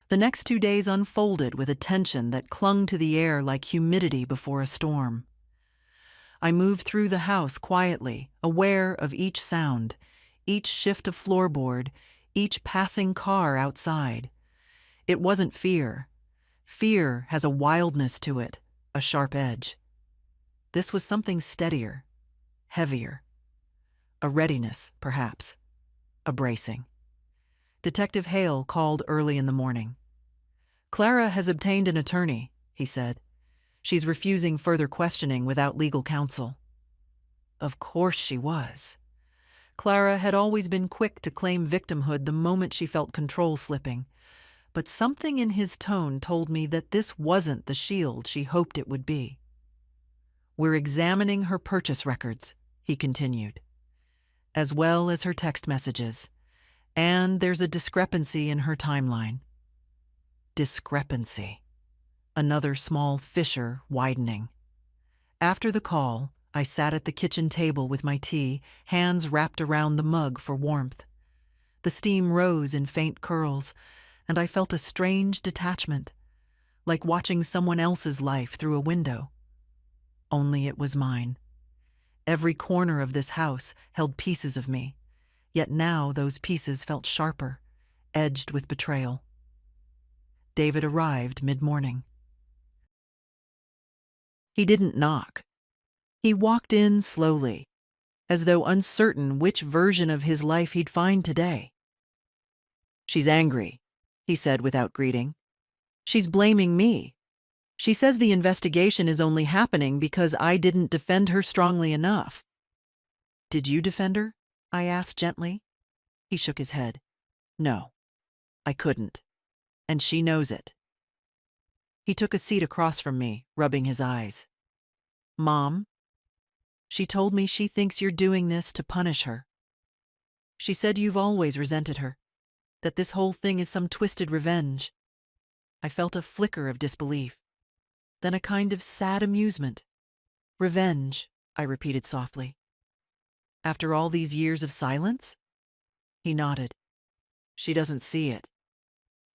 The next 2 days unfolded with a tension that clung to the air like humidity before a storm. I moved through the house quietly, aware of each sound, each shift of floorboard, each passing car outside. It wasn't fear. Fear has a wildness to it, a sharp edge. This was something steadier, heavier. A readiness, perhaps. A bracing. Detective Hale called early in the morning. "Clara has obtained an attorney," he said. "She's refusing further questioning without legal counsel." Of course she was. Clara had always been quick to claim victimhood the moment she felt control slipping, but something in his tone told me that this wasn't the shield she hoped it would be. "We're examining her purchase records," he continued, "as well as her text messages, and there's a discrepancy in her timeline." Discrepancy. Another small fissure widening. After the call, I sat at the kitchen table with my tea, hands wrapped around the mug for warmth. The steam rose in faint curls, and I felt a strange detachment, like watching someone else's life through a window. Only it was mine. Every corner of this house held pieces of me, yet now those pieces felt sharper, edged with betrayal. David arrived mid-morning. He didn't knock. He walked in slowly, as though uncertain which version of his life he'd find today. "She's angry," he said without greeting. "She's blaming me. She says the investigation is only happening because I didn't defend her strongly enough." "Did you defend her?" I asked gently. He shook his head. "No, I couldn't. And she knows it." He took a seat across from me, rubbing his eyes. "Mom, she told me she thinks you're doing this to punish her. She said you've always resented her, that this whole thing is some twisted revenge." I felt a flicker of disbelief, then a kind of sad amusement. "Revenge," I repeated softly. "After all these years of silence?" He nodded. "She doesn't see it.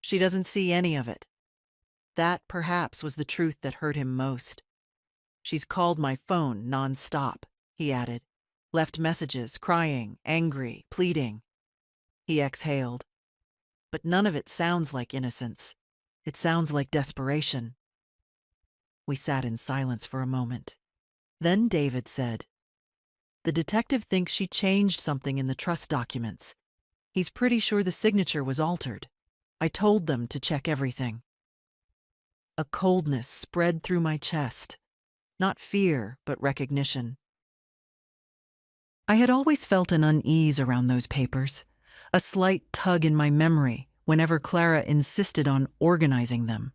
She doesn't see any of it." That, perhaps, was the truth that hurt him most. "She's called my phone non-stop," he added. "Left messages, crying, angry, pleading." He exhaled. "But none of it sounds like innocence. It sounds like desperation." We sat in silence for a moment. Then David said, "The detective thinks she changed something in the trust documents. He's pretty sure the signature was altered. I told them to check everything." A coldness spread through my chest. Not fear, but recognition. I had always felt an unease around those papers, a slight tug in my memory whenever Clara insisted on organizing them.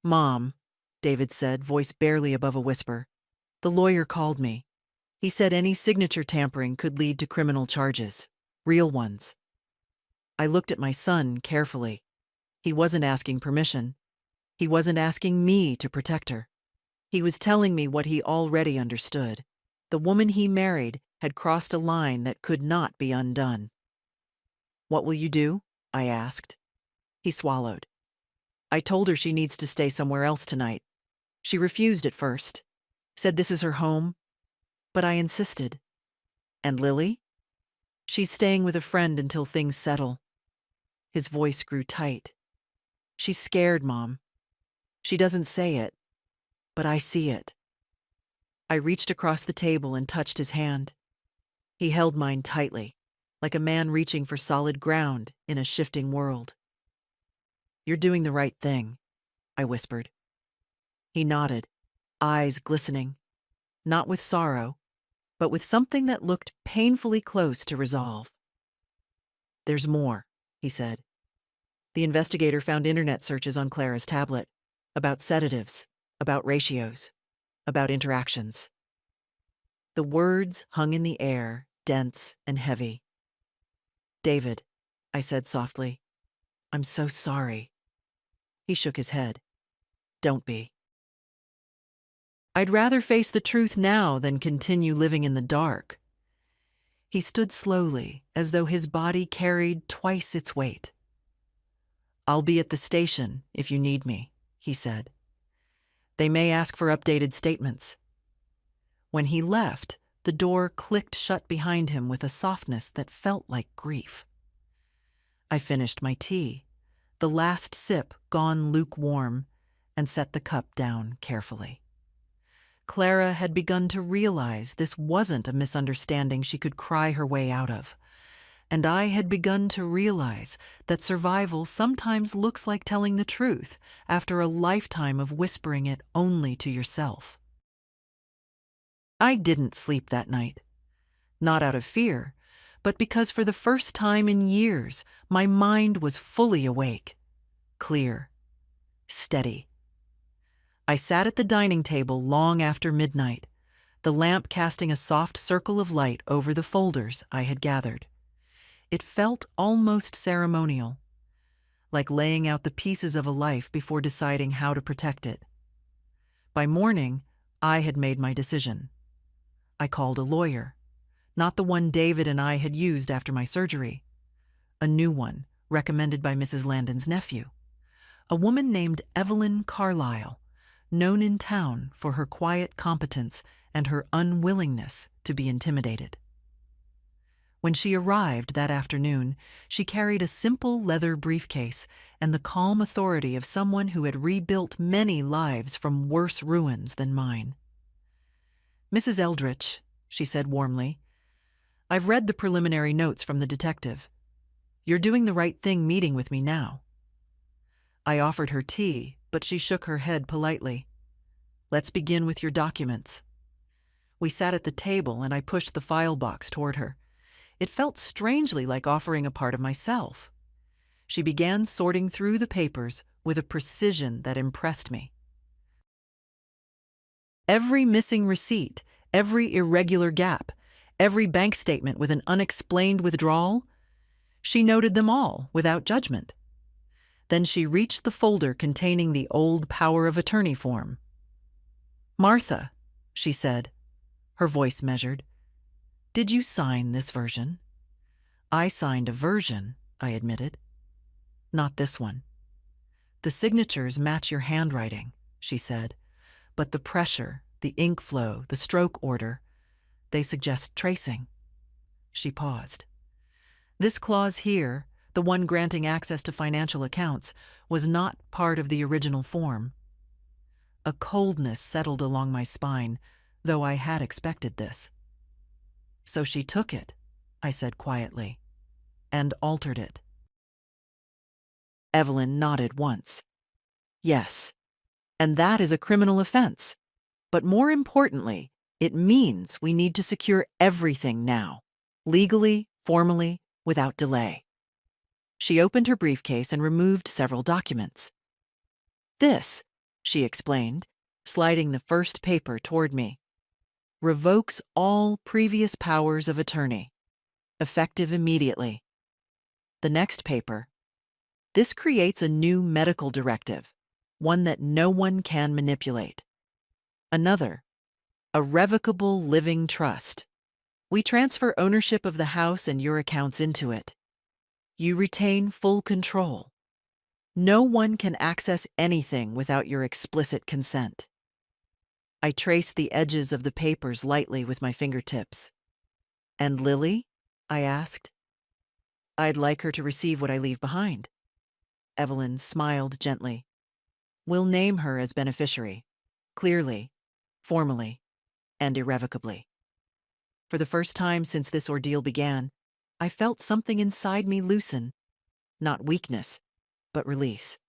"Mom," David said, voice barely above a whisper, "the lawyer called me. He said any signature tampering could lead to criminal charges, real ones." I looked at my son carefully. He wasn't asking permission. He wasn't asking me to protect her. He was telling me what he already understood. The woman he married had crossed a line that could not be undone. "What will you do?" I asked. He swallowed. "I told her she needs to stay somewhere else tonight. She refused at first, said this is her home, but I insisted." "And Lily?" "She's staying with a friend until things settle." His voice grew tight. "She's scared, Mom. She doesn't say it, but I see it." I reached across the table and touched his hand. He held mine tightly, like a man reaching for solid ground in a shifting world. "You're doing the right thing," I whispered. He nodded, eyes glistening, not with sorrow, but with something that looked painfully close to resolve. "There's more," he said. The investigator found internet searches on Clara's tablet about sedatives, about ratios, about interactions. The words hung in the air, dense and heavy. "David," I said softly, "I'm so sorry." He shook his head. "Don't be." "I'd rather face the truth now than continue living in the dark." He stood slowly, as though his body carried twice its weight. "I'll be at the station if you need me," he said. "They may ask for updated statements." When he left, the door clicked shut behind him with a softness that felt like grief. I finished my tea, the last sip gone lukewarm, and set the cup down carefully. Clara had begun to realize this wasn't a misunderstanding she could cry her way out of, and I had begun to realize that survival sometimes looks like telling the truth after a lifetime of whispering it only to yourself. I didn't sleep that night, not out of fear, but because for the first time in years, my mind was fully awake, clear, steady. I sat at the dining table long after midnight, the lamp casting a soft circle of light over the folders I had gathered. It felt almost ceremonial, like laying out the pieces of a life before deciding how to protect it. By morning, I had made my decision. I called a lawyer, not the one David and I had used after my surgery, a new one recommended by Mrs. Landon's nephew, a woman named Evelyn Carlyle, known in town for her quiet competence and her unwillingness to be intimidated. When she arrived that afternoon, she carried a simple leather briefcase and the calm authority of someone who had rebuilt many lives from worse ruins than mine. "Mrs. Eldritch," she said warmly, "I've read the preliminary notes from the detective. You're doing the right thing meeting with me now." I offered her tea, but she shook her head politely. "Let's begin with your documents." We sat at the table and I pushed the file box toward her. It felt strangely like offering a part of myself. She began sorting through the papers with a precision that impressed me. Every missing receipt, every irregular gap, every bank statement with an unexplained withdrawal, she noted them all without judgment. Then she reached the folder containing the old power of attorney form. "Martha," she said, her voice measured, "did you sign this version?" "I signed a version," I admitted. "Not this one. The signatures match your handwriting," she said, "but the pressure, the ink flow, the stroke order, they suggest tracing." She paused. "This clause here, the one granting access to financial accounts, was not part of the original form." A coldness settled along my spine, though I had expected this. "So she took it," I said quietly, "and altered it." Evelyn nodded once. "Yes, and that is a criminal offense. But more importantly, it means we need to secure everything now, legally, formally, without delay." She opened her briefcase and removed several documents. "This," she explained, sliding the first paper toward me, "revokes all previous powers of attorney, effective immediately. The next paper, this creates a new medical directive, one that no one can manipulate. Another, a revocable living trust. We transfer ownership of the house and your accounts into it. You retain full control. No one can access anything without your explicit consent." I traced the edges of the papers lightly with my fingertips. "And Lily?" I asked. "I'd like her to receive what I leave behind." Evelyn smiled gently. "We'll name her as beneficiary, clearly, formally. and irrevocably. For the first time since this ordeal began, I felt something inside me loosen, not weakness, but release.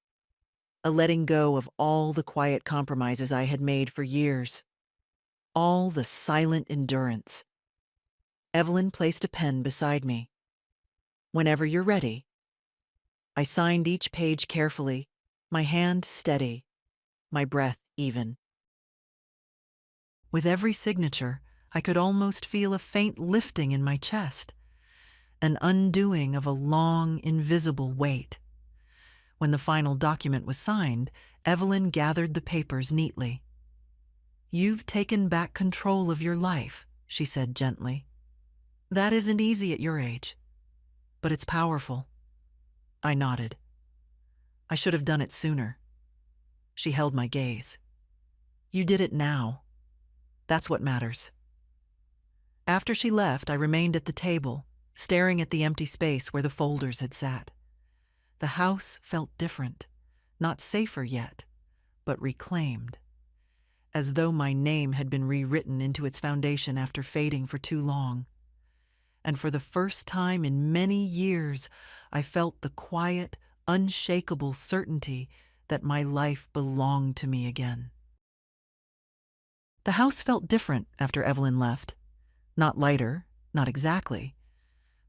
A letting go of all the quiet compromises I had made for years, all the silent endurance. Evelyn placed a pen beside me. "Whenever you're ready." I signed each page carefully, my hand steady, my breath even. With every signature, I could almost feel a faint lifting in my chest, an undoing of a long, invisible weight. When the final document was signed, Evelyn gathered the papers neatly. "You've taken back control of your life," she said gently. "That isn't easy at your age, but it's powerful." I nodded. "I should have done it sooner." She held my gaze. "You did it now. That's what matters." After she left, I remained at the table, staring at the empty space where the folders had sat. The house felt different, not safer yet, but reclaimed, as though my name had been rewritten into its foundation after fading for too long. And for the first time in many years, I felt the quiet, unshakable certainty that my life belonged to me again. The house felt different after Evelyn left. Not lighter, not exactly,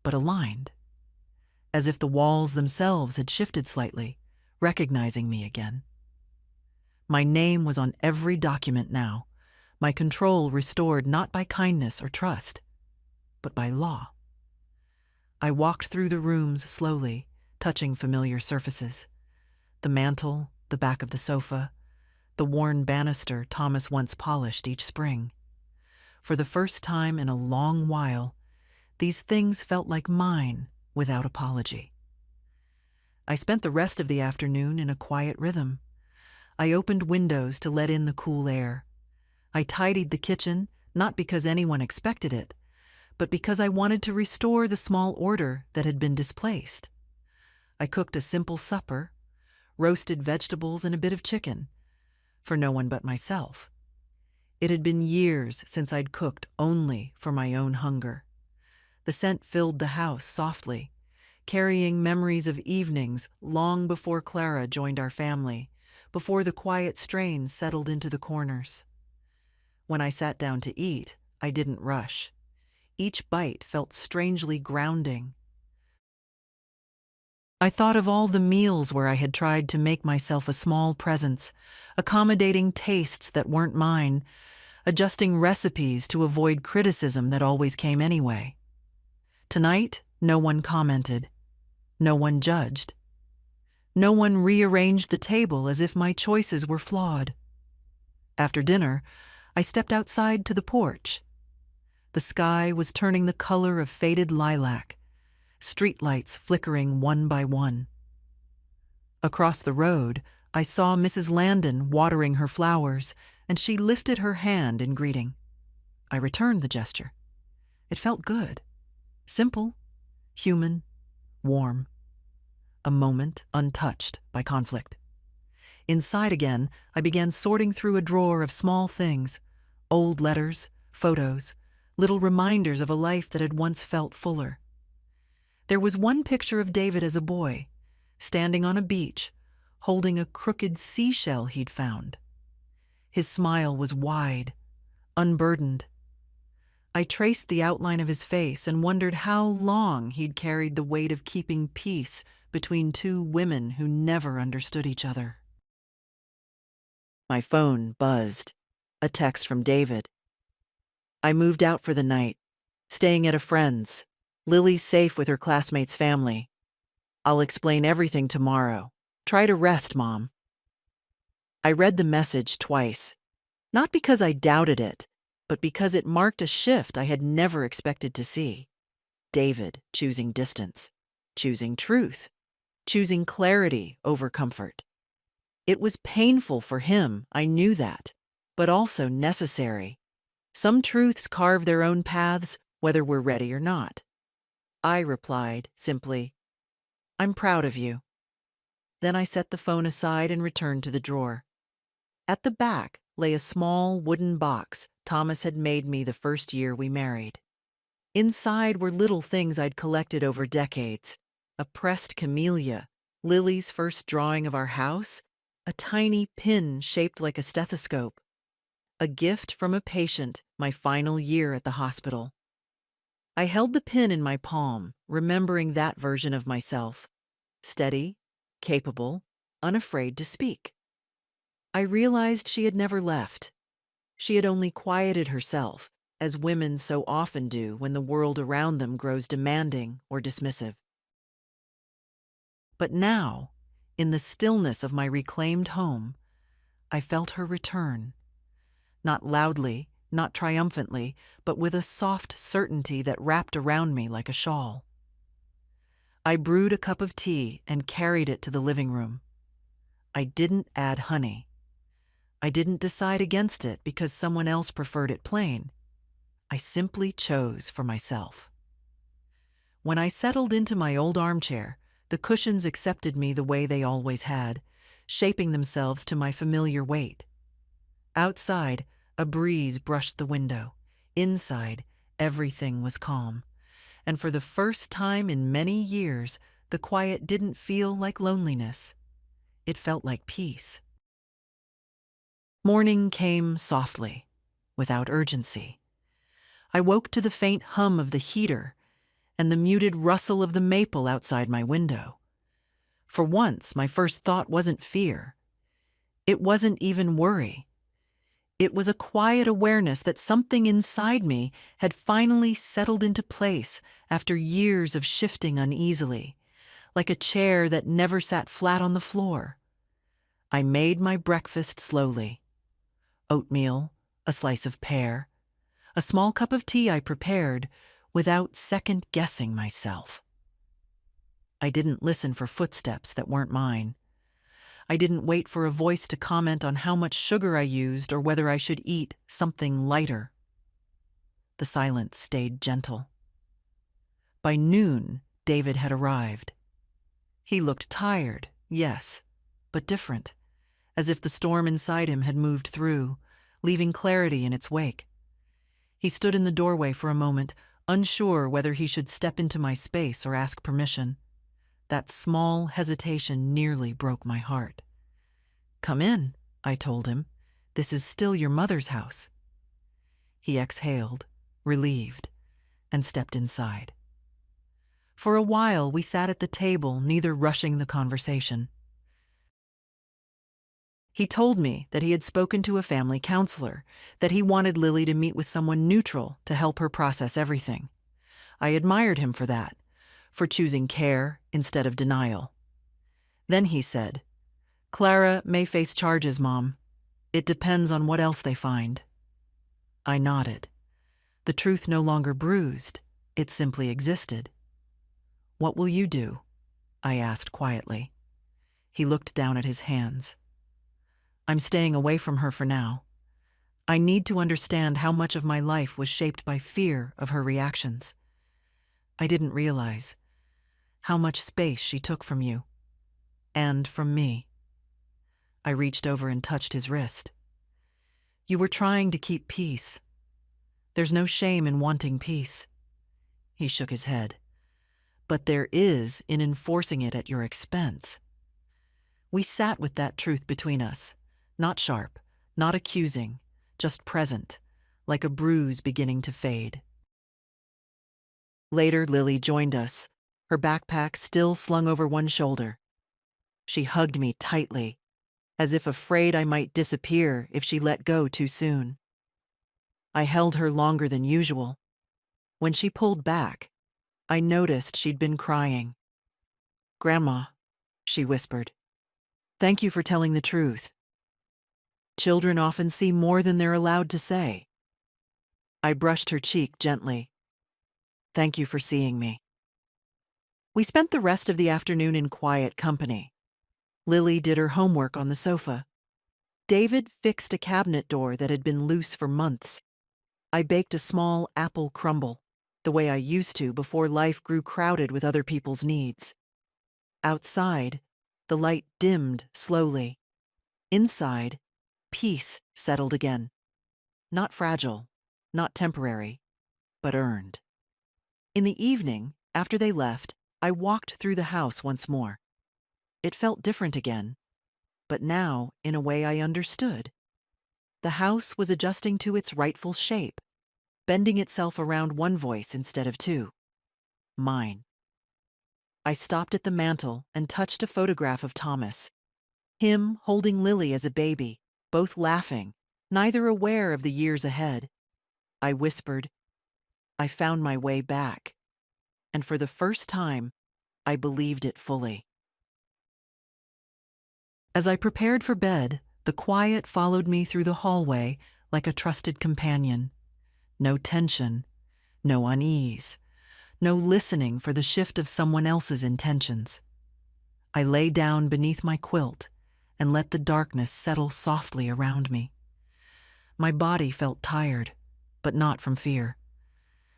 but aligned. As if the walls themselves had shifted slightly, recognizing me again. My name was on every document now, my control restored not by kindness or trust, but by law. I walked through the rooms slowly, touching familiar surfaces. The mantel, the back of the sofa, the worn banister Thomas once polished each spring. For the first time in a long while, these things felt like mine without apology. I spent the rest of the afternoon in a quiet rhythm. I opened windows to let in the cool air. I tidied the kitchen, not because anyone expected it, but because I wanted to restore the small order that had been displaced. I cooked a simple supper, roasted vegetables and a bit of chicken, for no one but myself. It had been years since I'd cooked only for my own hunger. The scent filled the house softly, carrying memories of evenings long before Clara joined our family, before the quiet strain settled into the corners. When I sat down to eat, I didn't rush. Each bite felt strangely grounding. I thought of all the meals where I had tried to make myself a small presence, accommodating tastes that weren't mine, adjusting recipes to avoid criticism that always came anyway. Tonight, no one commented. No one judged. No one rearranged the table as if my choices were flawed. After dinner, I stepped outside to the porch. The sky was turning the color of faded lilac, streetlights flickering one by one. Across the road, I saw Mrs. Landon watering her flowers, and she lifted her hand in greeting. I returned the gesture. It felt good. Simple, human, warm. A moment untouched by conflict. Inside again, I began sorting through a drawer of small things, old letters, photos, little reminders of a life that had once felt fuller. There was one picture of David as a boy, standing on a beach, holding a crooked seashell he'd found. His smile was wide, unburdened. I traced the outline of his face and wondered how long he'd carried the weight of keeping peace between two women who never understood each other. My phone buzzed, a text from David. "I moved out for the night, staying at a friend's. Lily's safe with her classmate's family. I'll explain everything tomorrow. Try to rest, Mom." I read the message twice, not because I doubted it, but because it marked a shift I had never expected to see. David choosing distance, choosing truth, choosing clarity over comfort. It was painful for him, I knew that, but also necessary. Some truths carve their own paths, whether we're ready or not. I replied simply, "I'm proud of you." Then I set the phone aside and returned to the drawer. At the back lay a small wooden box Thomas had made me the first year we married. Inside were little things I'd collected over decades: a pressed camellia, Lily's first drawing of our house, a tiny pin shaped like a stethoscope, a gift from a patient my final year at the hospital. I held the pin in my palm, remembering that version of myself: steady, capable, unafraid to speak. I realized she had never left. She had only quieted herself, as women so often do when the world around them grows demanding or dismissive. But now, in the stillness of my reclaimed home, I felt her return. Not loudly, not triumphantly, but with a soft certainty that wrapped around me like a shawl. I brewed a cup of tea and carried it to the living room. I didn't add honey. I didn't decide against it because someone else preferred it plain. I simply chose for myself. When I settled into my old armchair, the cushions accepted me the way they always had, shaping themselves to my familiar weight. Outside, a breeze brushed the window. Inside, everything was calm. And for the first time in many years, the quiet didn't feel like loneliness. It felt like peace. Morning came softly, without urgency. I woke to the faint hum of the heater and the muted rustle of the maple outside my window. For once, my first thought wasn't fear. It wasn't even worry. It was a quiet awareness that something inside me had finally settled into place after years of shifting uneasily, like a chair that never sat flat on the floor. I made my breakfast slowly. Oatmeal, a slice of pear, a small cup of tea I prepared without second-guessing myself. I didn't listen for footsteps that weren't mine. I didn't wait for a voice to comment on how much sugar I used or whether I should eat something lighter. The silence stayed gentle. By noon, David had arrived. He looked tired, yes, but different, as if the storm inside him had moved through, leaving clarity in its wake. He stood in the doorway for a moment, unsure whether he should step into my space or ask permission. That small hesitation nearly broke my heart. "Come in," I told him. "This is still your mother's house." He exhaled, relieved, and stepped inside. For a while, we sat at the table, neither rushing the conversation. He told me that he had spoken to a family counselor, that he wanted Lily to meet with someone neutral to help her process everything. I admired him for that, for choosing care instead of denial. Then he said, "Clara may face charges, Mom. It depends on what else they find." I nodded. The truth no longer bruised, it simply existed. "What will you do?" I asked quietly. He looked down at his hands. "I'm staying away from her for now. I need to understand how much of my life was shaped by fear of her reactions. I didn't realize how much space she took from you, and from me." I reached over and touched his wrist. "You were trying to keep peace. There's no shame in wanting peace." He shook his head. "But there is in enforcing it at your expense." We sat with that truth between us, not sharp, not accusing, just present, like a bruise beginning to fade. Later, Lily joined us, her backpack still slung over one shoulder. She hugged me tightly, as if afraid I might disappear if she let go too soon. I held her longer than usual. When she pulled back, I noticed she'd been crying. "Grandma," she whispered, "thank you for telling the truth. Children often see more than they're allowed to say." I brushed her cheek gently. "Thank you for seeing me." We spent the rest of the afternoon in quiet company. Lily did her homework on the sofa. David fixed a cabinet door that had been loose for months. I baked a small apple crumble, the way I used to before life grew crowded with other people's needs. Outside, the light dimmed slowly. Inside, peace settled again. Not fragile, not temporary, but earned. In the evening, after they left, I walked through the house once more. It felt different again, but now in a way I understood. The house was adjusting to its rightful shape, bending itself around one voice instead of two. Mine. I stopped at the mantel and touched a photograph of Thomas. Him holding Lily as a baby, both laughing, neither aware of the years ahead. I whispered, I found my way back. And for the first time, I believed it fully. As I prepared for bed, the quiet followed me through the hallway like a trusted companion. No tension, no unease, no listening for the shift of someone else's intentions. I lay down beneath my quilt and let the darkness settle softly around me. My body felt tired, but not from fear.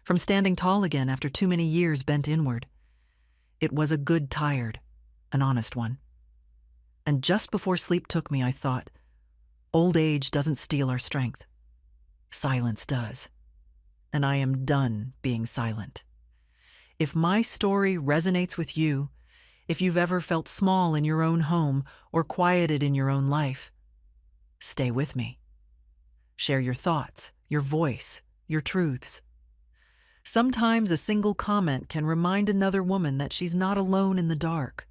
From standing tall again after too many years bent inward. It was a good tired, an honest one. And just before sleep took me, I thought, old age doesn't steal our strength. Silence does. And I am done being silent. If my story resonates with you, if you've ever felt small in your own home or quieted in your own life, stay with me. Share your thoughts, your voice, your truths. Sometimes a single comment can remind another woman that she's not alone in the dark.